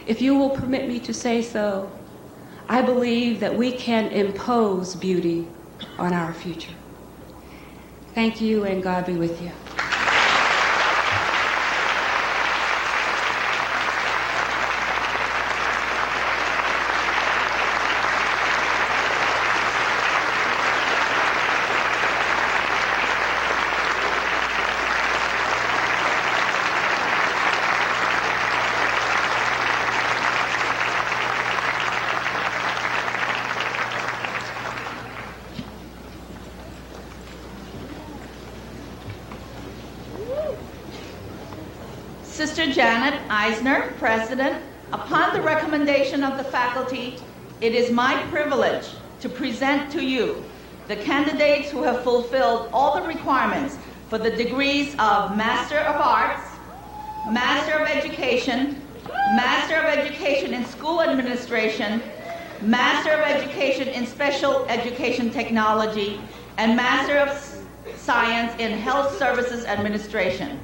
I: If you will permit me to say so, I believe that we can impose beauty on our future. Thank you, and God be with you.
B: Sister Janet Eisner, President, upon the recommendation of the faculty, it is my privilege to present to you the candidates who have fulfilled all the requirements for the degrees of Master of Arts, Master of Education in School Administration, Master of Education in Special Education Technology, and Master of Science in Health Services Administration.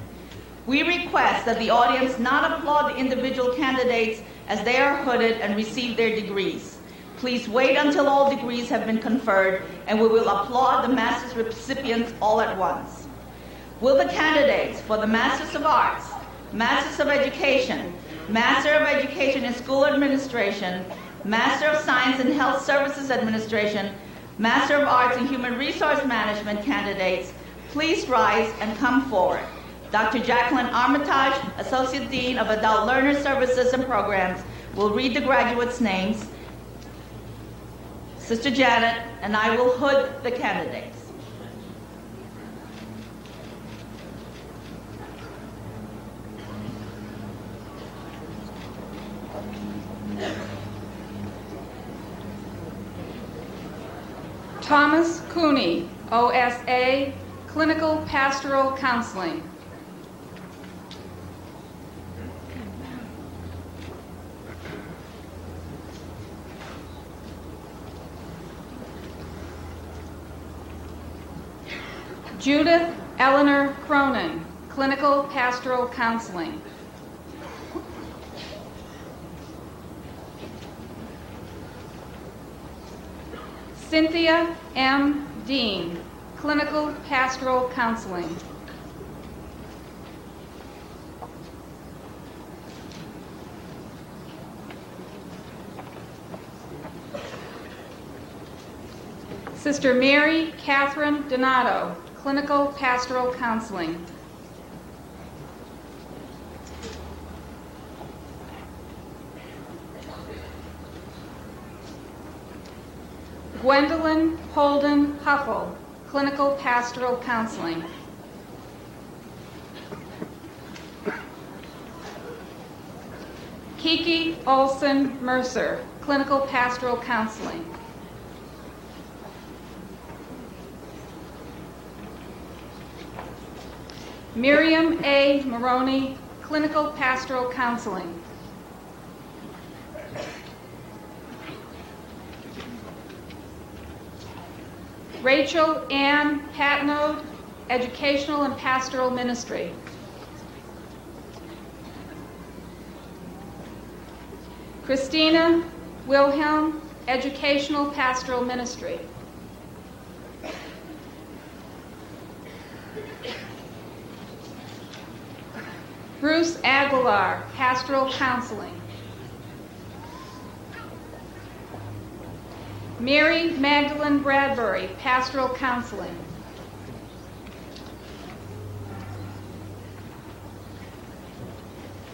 B: We request that the audience not applaud the individual candidates as they are hooded and receive their degrees. Please wait until all degrees have been conferred, and we will applaud the master's recipients all at once. Will the candidates for the Masters of Arts, Masters of Education, Master of Education in School Administration, Master of Science in Health Services Administration, Master of Arts in Human Resource Management candidates, please rise and come forward. Dr. Jacqueline Armitage, Associate Dean of Adult Learner Services and Programs, will read the graduates' names. Sister Janet and I will hood the candidates.
I: Thomas Cooney, OSA, Clinical Pastoral Counseling. Judith Eleanor Cronin, Clinical Pastoral Counseling. Cynthia M. Dean, Clinical Pastoral Counseling. Sister Mary Catherine Donato, Clinical Pastoral Counseling. Gwendolyn Holden Huffle, Clinical Pastoral Counseling. Kiki Olson Mercer, Clinical Pastoral Counseling. Miriam A. Maroney, Clinical Pastoral Counseling. Rachel Ann Patnode, Educational and Pastoral Ministry. Christina Wilhelm, Educational Pastoral Ministry. Bruce Aguilar, Pastoral Counseling. Mary Magdalene Bradbury, Pastoral Counseling.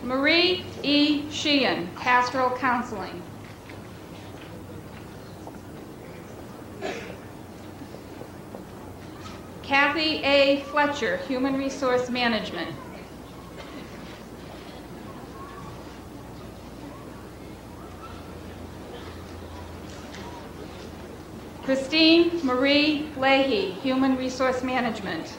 I: Marie E. Sheehan, Pastoral Counseling. Kathy A. Fletcher, Human Resource Management. Christine Marie Leahy, Human Resource Management.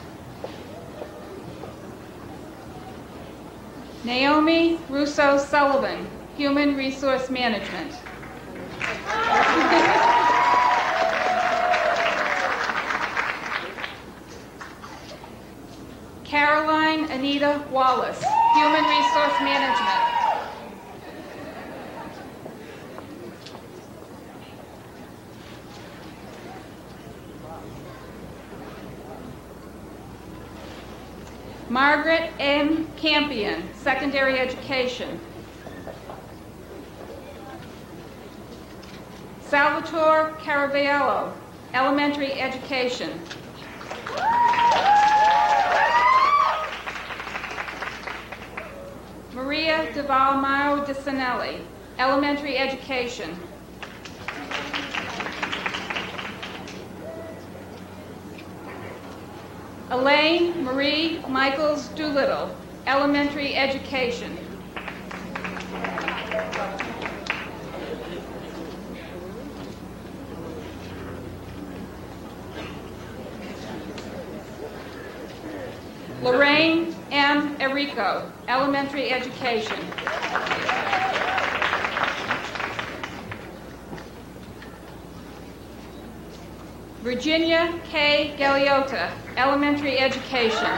I: Naomi Russo Sullivan, Human Resource Management. Caroline Anita Wallace, Human Resource Management. Margaret M. Campion, Secondary Education. Salvatore Caraviello, Elementary Education. Maria de Valmao de Sanelli, Elementary Education. Elaine Marie Michaels Doolittle, Elementary Education. Lorraine M. Erico, Elementary Education.
J: Virginia K. Galeota, elementary education.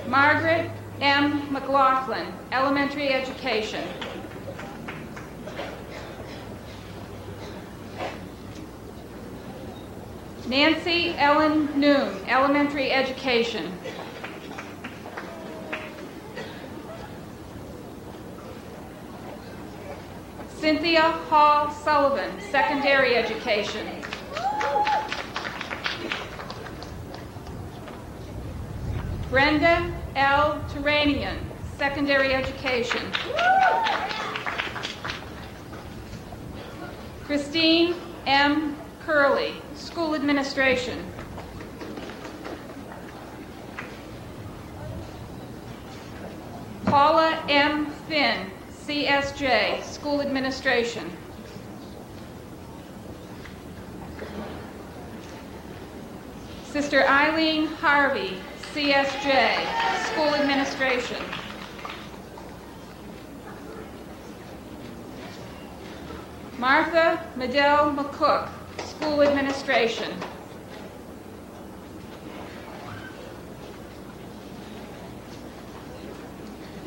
J: Margaret M. McLaughlin, elementary education. Nancy Ellen Noon, elementary education. Cynthia Hall Sullivan, secondary education. Brenda L. Turanian, secondary education. Christine M. Curley, school administration. Paula M. Finn, CSJ, school administration. Sister Eileen Harvey, CSJ, school administration. Martha Medill McCook, school administration.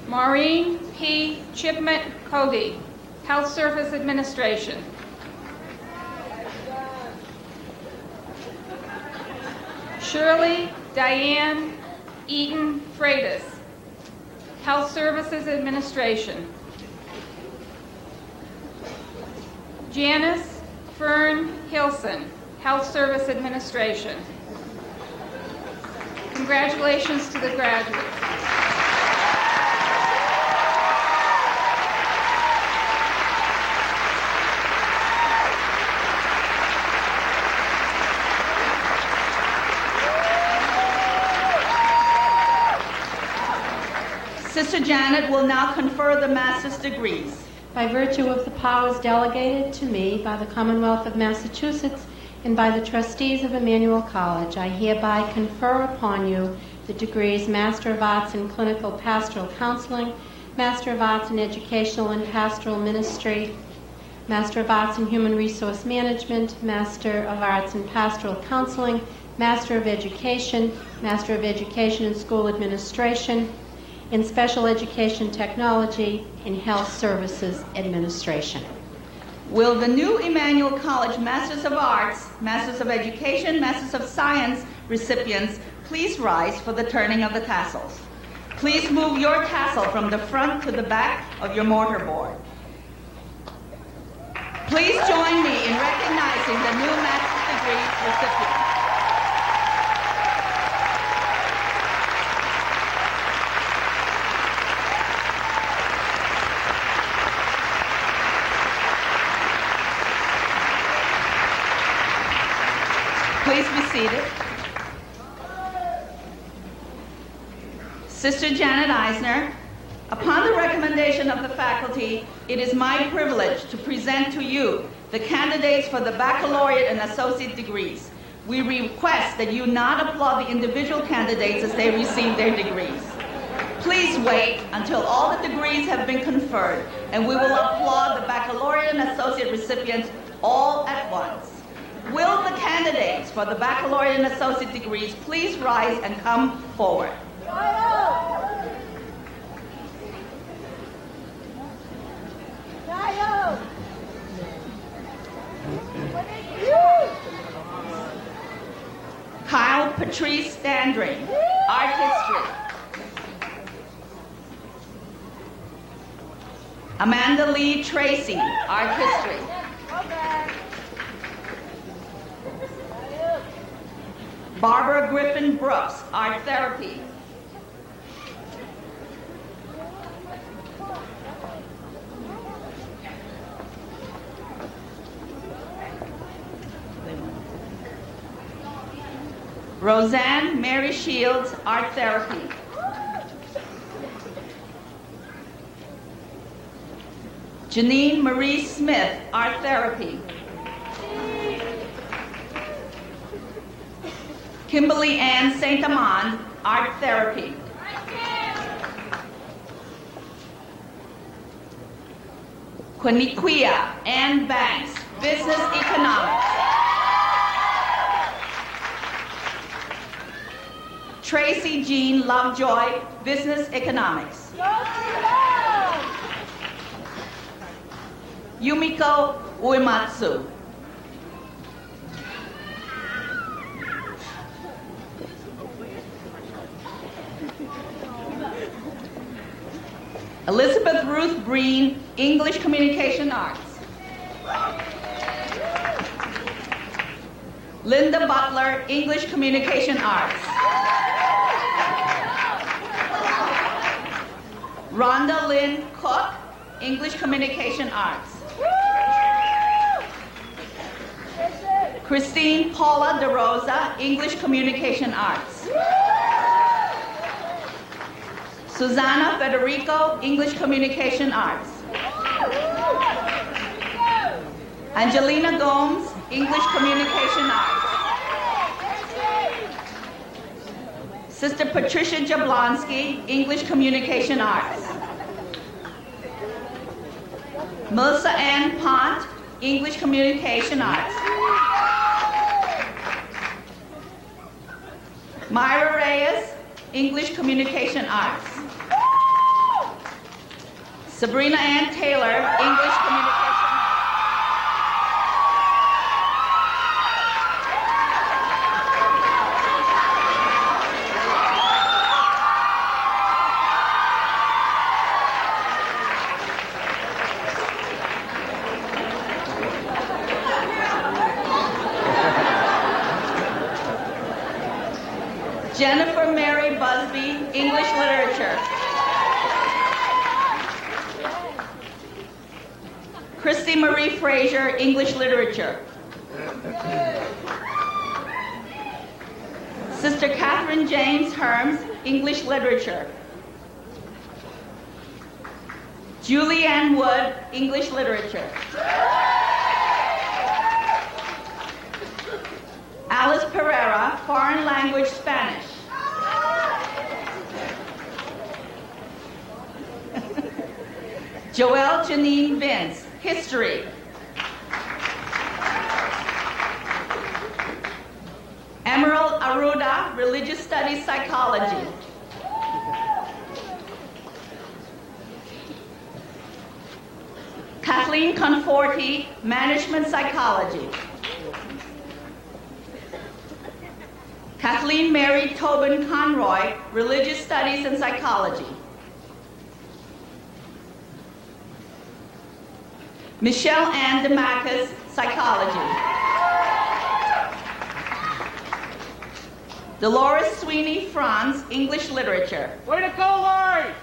J: Maureen P. Chipmunk Cody, health service administration. Shirley Diane Eaton Freitas, health services administration. Janice Fern Hilson, health service administration. Congratulations to the graduates.
B: Sister Janet will now confer the master's degrees.
D: By virtue of the powers delegated to me by the Commonwealth of Massachusetts and by the trustees of Emmanuel College, I hereby confer upon you the degrees Master of Arts in Clinical Pastoral Counseling, Master of Arts in Educational and Pastoral Ministry, Master of Arts in Human Resource Management, Master of Arts in Pastoral Counseling, Master of Education in School Administration, in Special Education Technology, in Health Services Administration.
B: Will the new Emmanuel College Masters of Arts, Masters of Education, Masters of Science recipients please rise for the turning of the tassels? Please move your tassel from the front to the back of your mortarboard. Please join me in recognizing the new master's degree recipients. Please be seated. Sister Janet Eisner, upon the recommendation of the faculty, it is my privilege to present to you the candidates for the baccalaureate and associate degrees. We request that you not applaud the individual candidates as they receive their degrees. Please wait until all the degrees have been conferred, and we will applaud the baccalaureate and associate recipients all at once. Will the candidates for the baccalaureate and associate degrees please rise and come forward? Kyle Patrice Standring, Art History. Amanda Lee Tracy, Art History. Barbara Griffin Brooks, Art Therapy. Roseanne Mary Shields, Art Therapy. Janine Marie Smith, Art Therapy. Kimberly Ann St. Amand, Art Therapy. Quiniquia Ann Banks, Business Economics. Tracy Jean Lovejoy, Business Economics. Yumiko Uematsu. Elizabeth Ruth Breen, English Communication Arts. Linda Butler, English Communication Arts. Rhonda Lynn Cook, English Communication Arts. Christine Paula DeRosa, English Communication Arts. Susanna Federico, English Communication Arts. Angelina Gomes, English Communication Arts. Sister Patricia Jablonski, English Communication Arts. Melissa Ann Pont, English Communication Arts. Myra Reyes, English Communication Arts. Sabrina Ann Taylor, English Communication Arts. Jennifer Mary Busby, English Literature. Christy Marie Fraser, English Literature. Sister Catherine James Herms, English Literature. Julie Ann Wood, English Literature. Alice Pereira, Foreign Language Spanish. Joelle Janine Vince, History. Emerald Aruda, Religious Studies Psychology. Kathleen Conforti, Management Psychology. Kathleen Mary Tobin Conroy, Religious Studies and Psychology. Michelle Ann DeMacus, Psychology. Dolores Sweeney Franz, English Literature.
A: Way to go, Lori!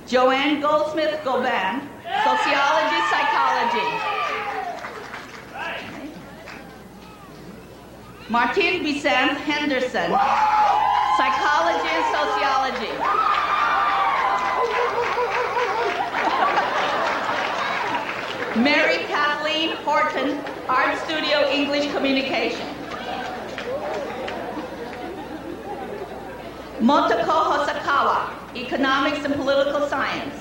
B: Joanne Goldsmith Goban, Sociology, Psychology. Martine Vicente Henderson, Psychology and Sociology. Mary Kathleen Horton, Art Studio English Communication. Motoko Hosakawa, Economics and Political Science.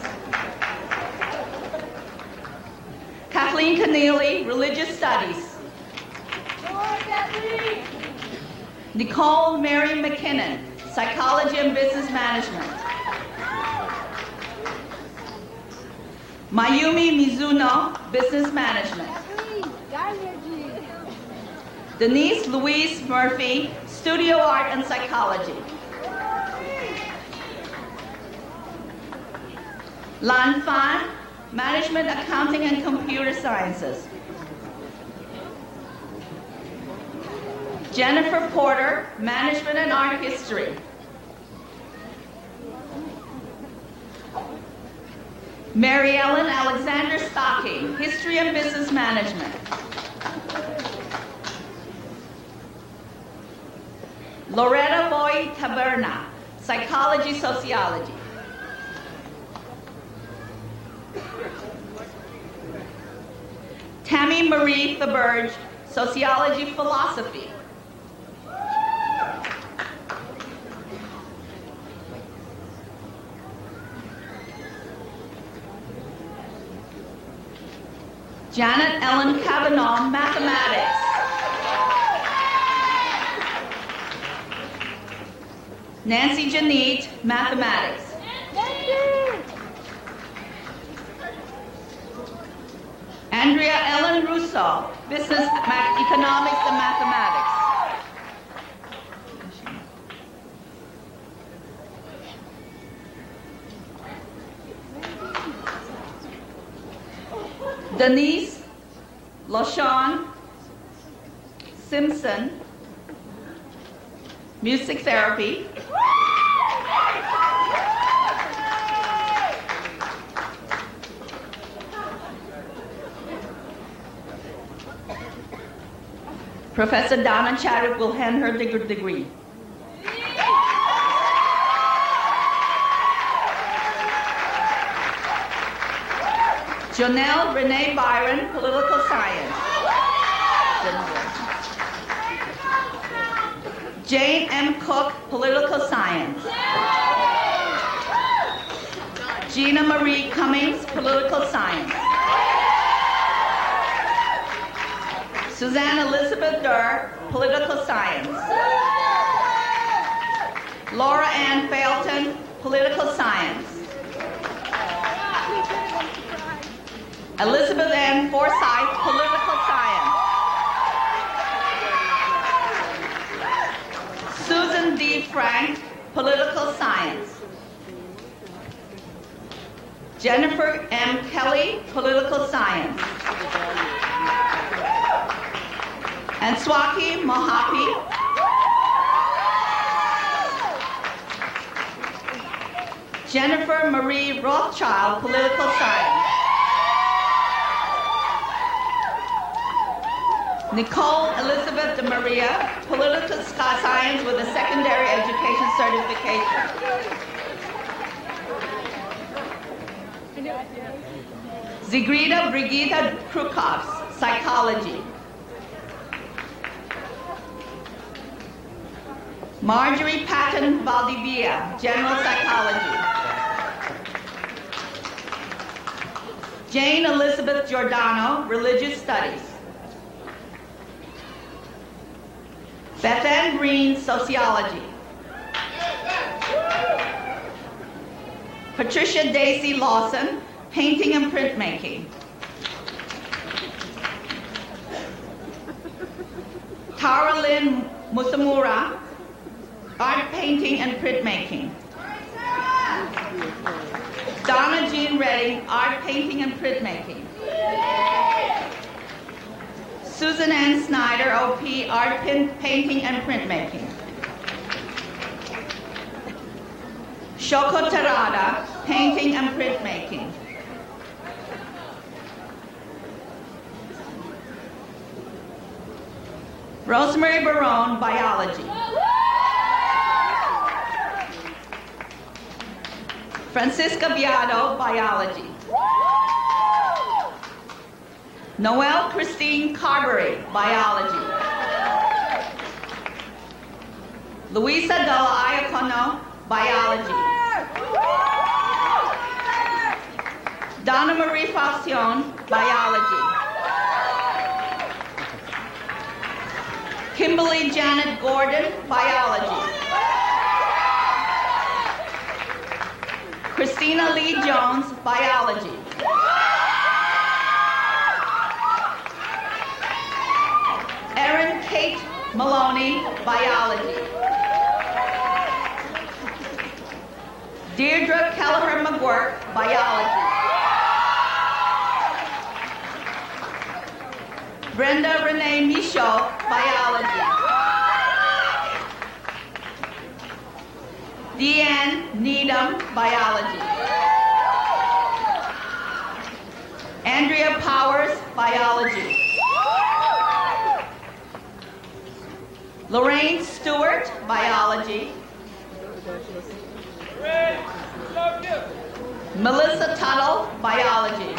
B: Kathleen Keneally, Religious Studies. Nicole Mary McKinnon, Psychology and Business Management. Mayumi Mizuno, Business Management. Denise Louise Murphy, Studio Art and Psychology. Lan Fan, Management, Accounting and Computer Sciences. Jennifer Porter, Management and Art History. Mary Ellen Alexander Stocking, History and Business Management. Loretta Boy Taberna, Psychology, Sociology. Tammy Marie Theberge, Sociology, Philosophy. Janet Ellen Kavanaugh, Mathematics. Nancy Janete, Mathematics. Andrea Ellen Russo, Business, Economics and Mathematics. Denise LaShawn Simpson, Music Therapy. Professor Donna Chadwick will hand her degree. Janelle Renee Byron, Political Science. Jane M. Cook, Political Science. Gina Marie Cummings, Political Science. Suzanne Elizabeth Durr, Political Science. Laura Ann Failton, Political Science. Elizabeth Ann Forsyth, Political Science. Susan D. Frank, Political Science. Jennifer M. Kelly, Political Science. And Swaki Mohapi. Jennifer Marie Rothschild, Political Science. Nicole Elizabeth de Maria, Political Science with a Secondary Education Certification. Zigrida Brigida Krukovs, Psychology. Marjorie Patton Valdivia, General Psychology. Jane Elizabeth Giordano, Religious Studies. Beth Ann Green, Sociology. Patricia Daisy Lawson, Painting and Printmaking. Tara Lynn Musamura, Art Painting and Printmaking. Donna Jean Redding, Art Painting and Printmaking. Susan Ann Snyder, OP, Art Painting and Printmaking. Shoko Terada, Painting and Printmaking. Rosemary Barone, Biology. Francisca Viado, Biology. Noelle Christine Carberry, Biology. Luisa Della Iacono, Biology. Donna Marie Falcione, Biology. Kimberly Janet Gordon, Biology. Christina Lee Jones, Biology. Erin Kate Maloney, Biology. Deirdre Kelleher McGuirk, Biology. Brenda Renee Michaud, Biology. Deanne Needham, Biology. Andrea Powers, Biology. Lorraine Stewart, Biology. Melissa Tuttle, Biology.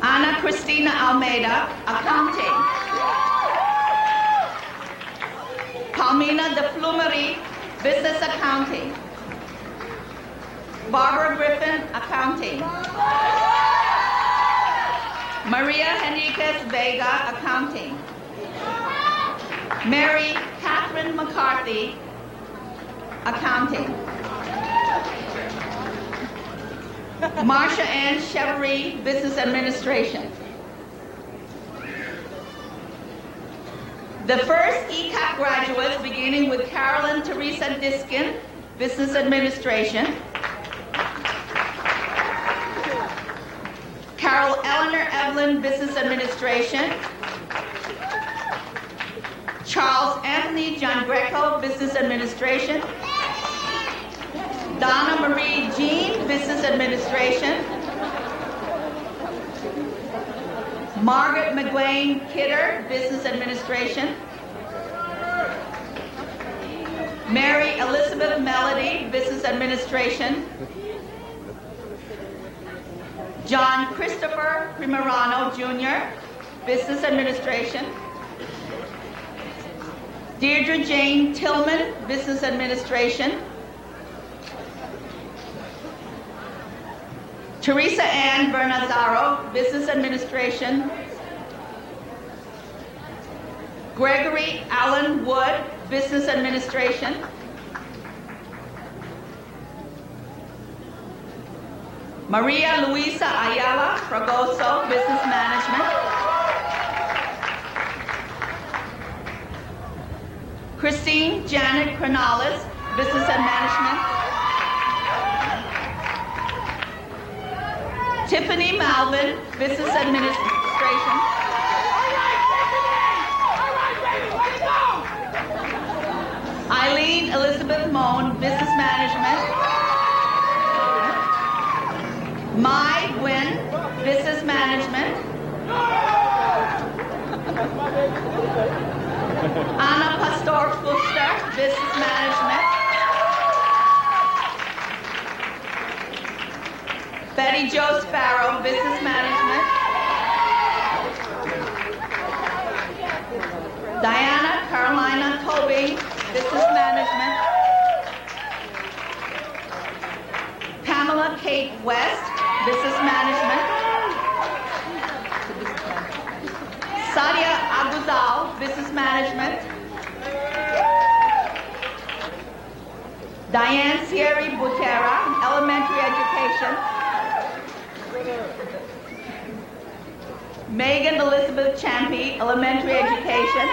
B: Ana Cristina Almeida, Accounting. Palmira Marina De Flumery, Business Accounting. Barbara Griffin, Accounting. Maria Henriquez Vega, Accounting. Mary Catherine McCarthy, Accounting. Marsha Ann Chevery, Business Administration. The first ECAP graduates, beginning with Carolyn Teresa Diskin, Business Administration. Carol Eleanor Evelyn, Business Administration. Charles Anthony John Greco, Business Administration. Donna Marie Jean, Business Administration. Margaret McGuane Kidder, Business Administration. Mary Elizabeth Melody, Business Administration. John Christopher Primerano Jr., Business Administration. Deirdre Jane Tillman, Business Administration. Teresa Ann Bernazzaro, Business Administration. Gregory Allen Wood, Business Administration. Maria Luisa Ayala Fragoso, Business Management. Christine Janet Cronales, Business and Management. Tiffany Malvin, Business Administration. Eileen Elizabeth Moan, Business Management. Mai Nguyen, Business Management. Anna Pastor Fuster, Business Management. Betty Jo Sparrow, Business Management. Diana Carolina Toby, Business Management. Pamela Kate West, Business Management. Sadia Aguzal, Business Management. Diane Sierra Butera, Elementary Education. Megan Elizabeth Champy, Elementary Education.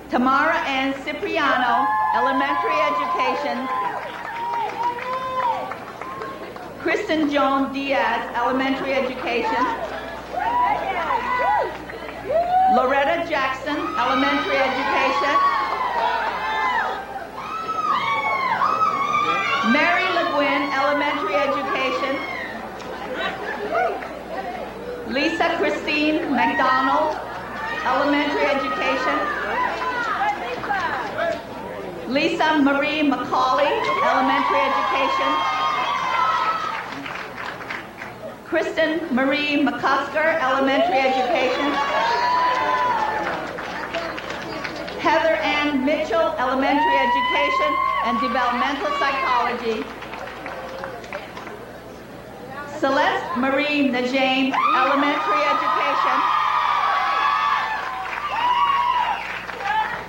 B: Tamara Ann Cipriano, Elementary Education. Kristen Joan Diaz, Elementary Education. Loretta Jackson, Elementary Education. Mary Le Guin, Elementary Education. Lisa Christine McDonald, Elementary Education. Lisa Marie McCauley, Elementary Education. Kristen Marie McCusker, Elementary Education. Heather Ann Mitchell, Elementary Education and Developmental Psychology. Celeste Marie Najane, Elementary Education.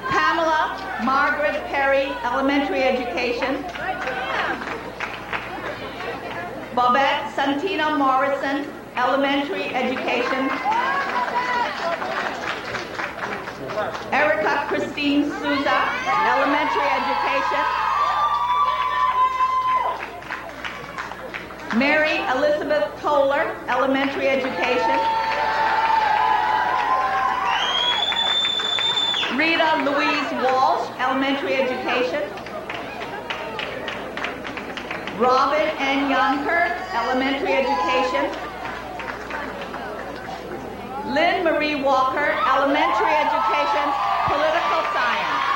B: Pamela Margaret Perry, Elementary Education. Bobette Santino Morrison, Elementary Education. Erica Christine Souza, Elementary Education. Mary Elizabeth Kohler, Elementary Education. Rita Louise Walsh, Elementary Education. Robin N. Younker, Elementary Education. Lynn Marie Walker, Elementary Education, Political Science.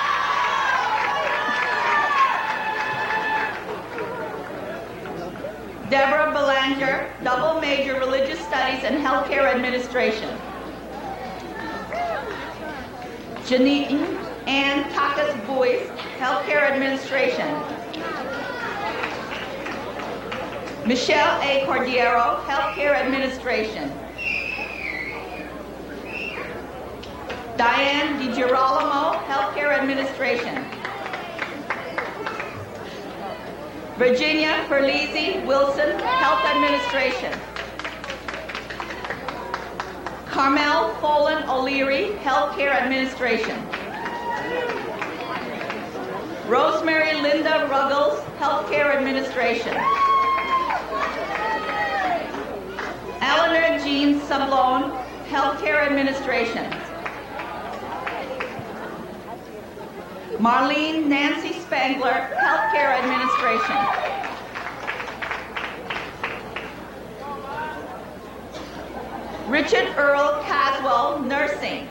B: Deborah Belanger, double major Religious Studies and Healthcare Administration. Janine Ann Takas-Buis, Healthcare Administration. Michelle A. Cordiero, Healthcare Administration. Diane DiGirolamo, Healthcare Administration. Virginia Perlizzi Wilson, Health Administration. Carmel Folan O'Leary, Healthcare Administration. Rosemary Linda Ruggles, Healthcare Administration. Eleanor Jean Sablon, Healthcare Administration. Marlene Nancy Spangler, Healthcare Administration. Richard Earl Caswell, Nursing.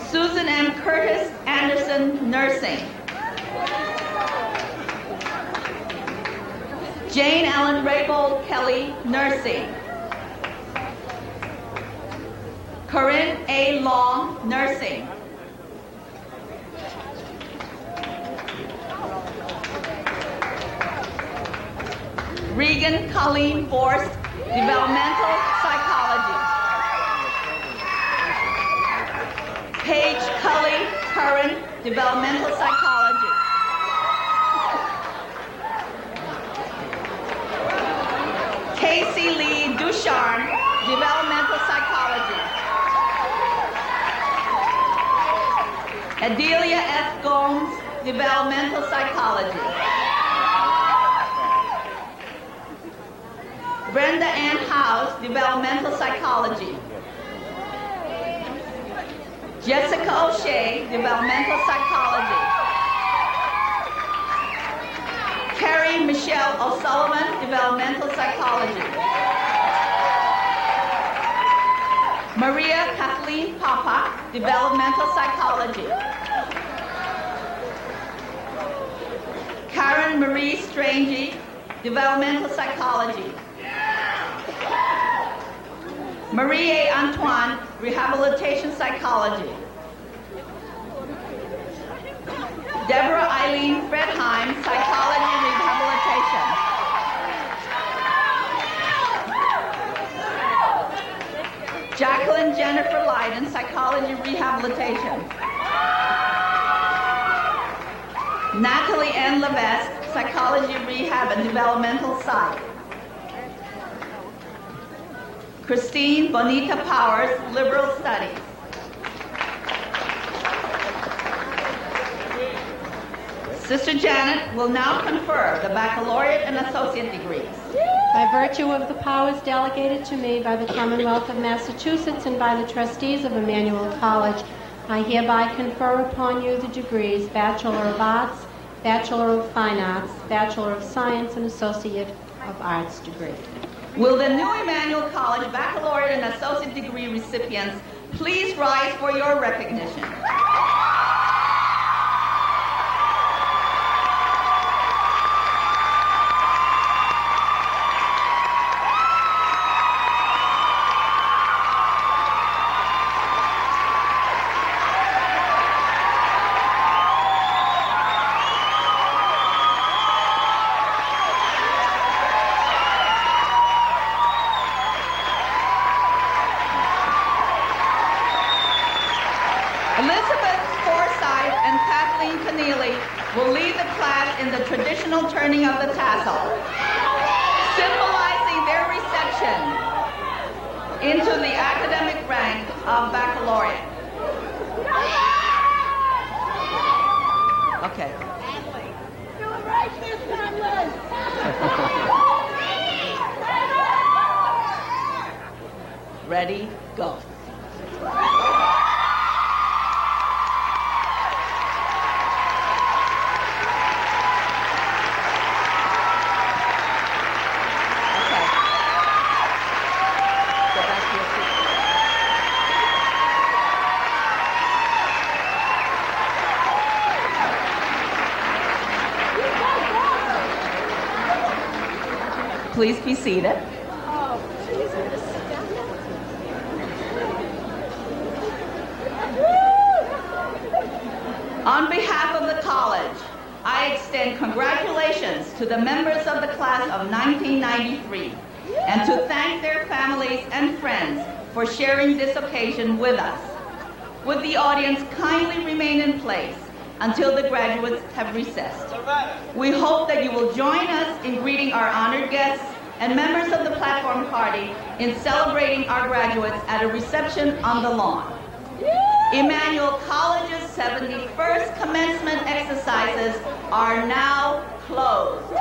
B: Susan M. Curtis Anderson, Nursing. Jane Ellen Raybold Kelly, Nursing. Corinne A. Long, Nursing. Regan Colleen Forst, Developmental Psychology. Paige Cully Curran, Developmental Psychology. Casey Lee Ducharme, Developmental Psychology. Adelia F. Gomes, Developmental Psychology. Brenda Ann House, Developmental Psychology. Jessica O'Shea, Developmental Psychology. Carrie Michelle O'Sullivan, Developmental Psychology. Maria Kathleen Papa, Developmental Psychology. Karen Marie Strangey, Developmental Psychology. Marie A. Antoine, Rehabilitation Psychology. Deborah Eileen Fredheim, Psychology Rehabilitation. Jacqueline Jennifer Leiden, Psychology Rehabilitation. Natalie N. Levesque, Psychology Rehab and Developmental Psych. Christine Bonita Powers, Liberal Studies. Sister Janet will now confer the baccalaureate and associate degrees.
D: By virtue of the powers delegated to me by the Commonwealth of Massachusetts and by the trustees of Emmanuel College, I hereby confer upon you the degrees Bachelor of Arts, Bachelor of Fine Arts, Bachelor of Science, and Associate of Arts degree.
B: Will the new Emmanuel College baccalaureate and associate degree recipients please rise for your recognition? Will lead the class in the traditional turning of the tassel, symbolizing their reception into the academic rank of baccalaureate. Okay.
K: Do it right this time, Liz.
B: Ready, go. Please be seated. congratulations to the members of the class of 1993 and to thank their families and friends for sharing this occasion with us. Would the audience kindly remain in place until the graduates have recessed? We hope that you will join us in greeting our honored guests and members of the platform party in celebrating our graduates at a reception on the lawn. Emmanuel College's 71st commencement exercises are now closed.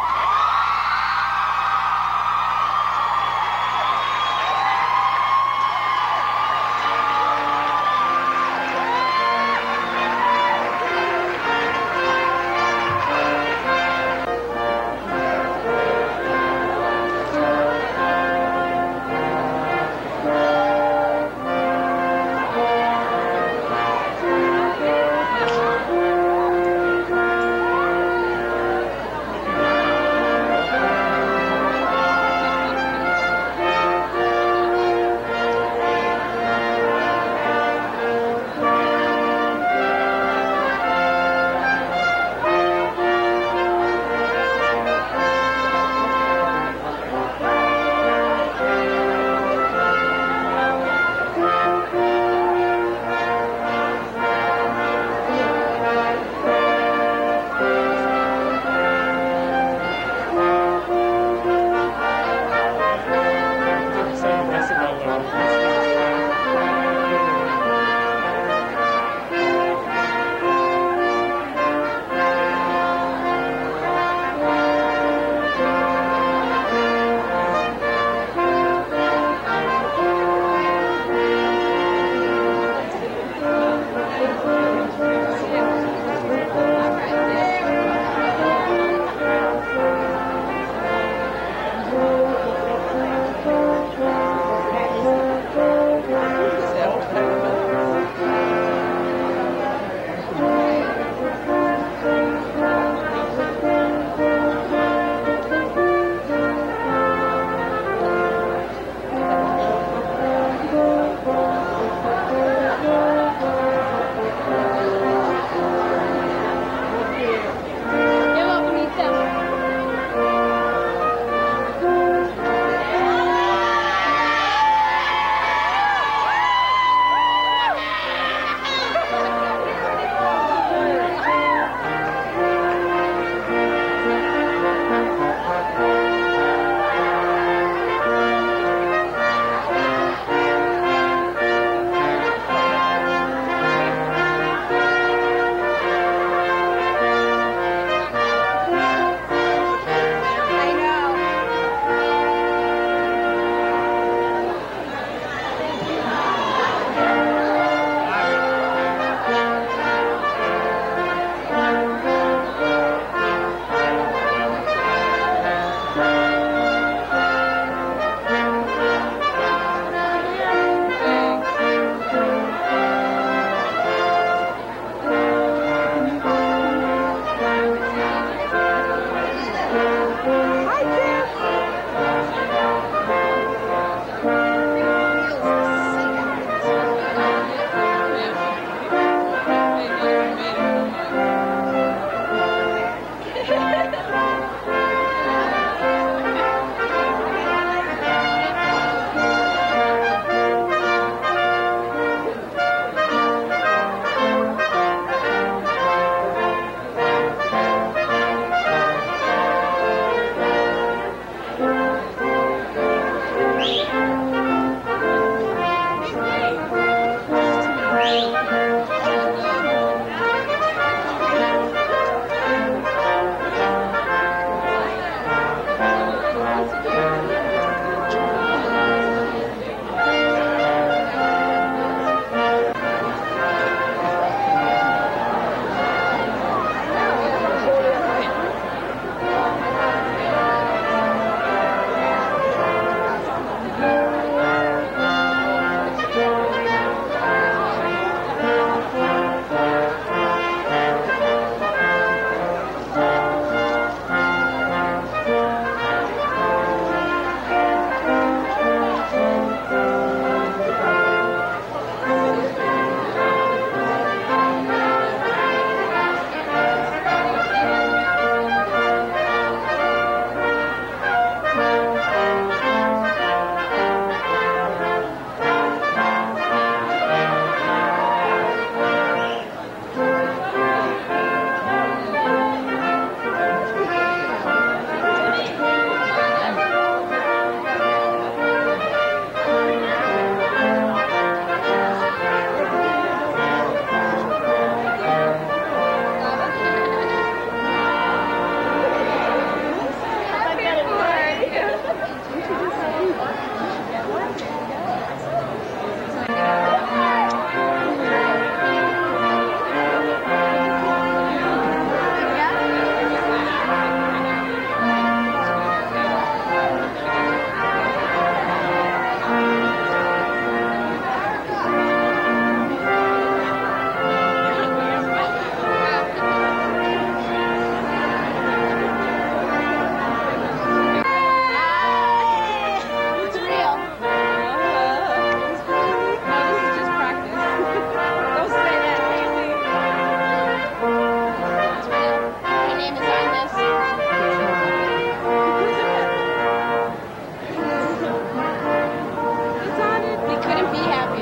K: We have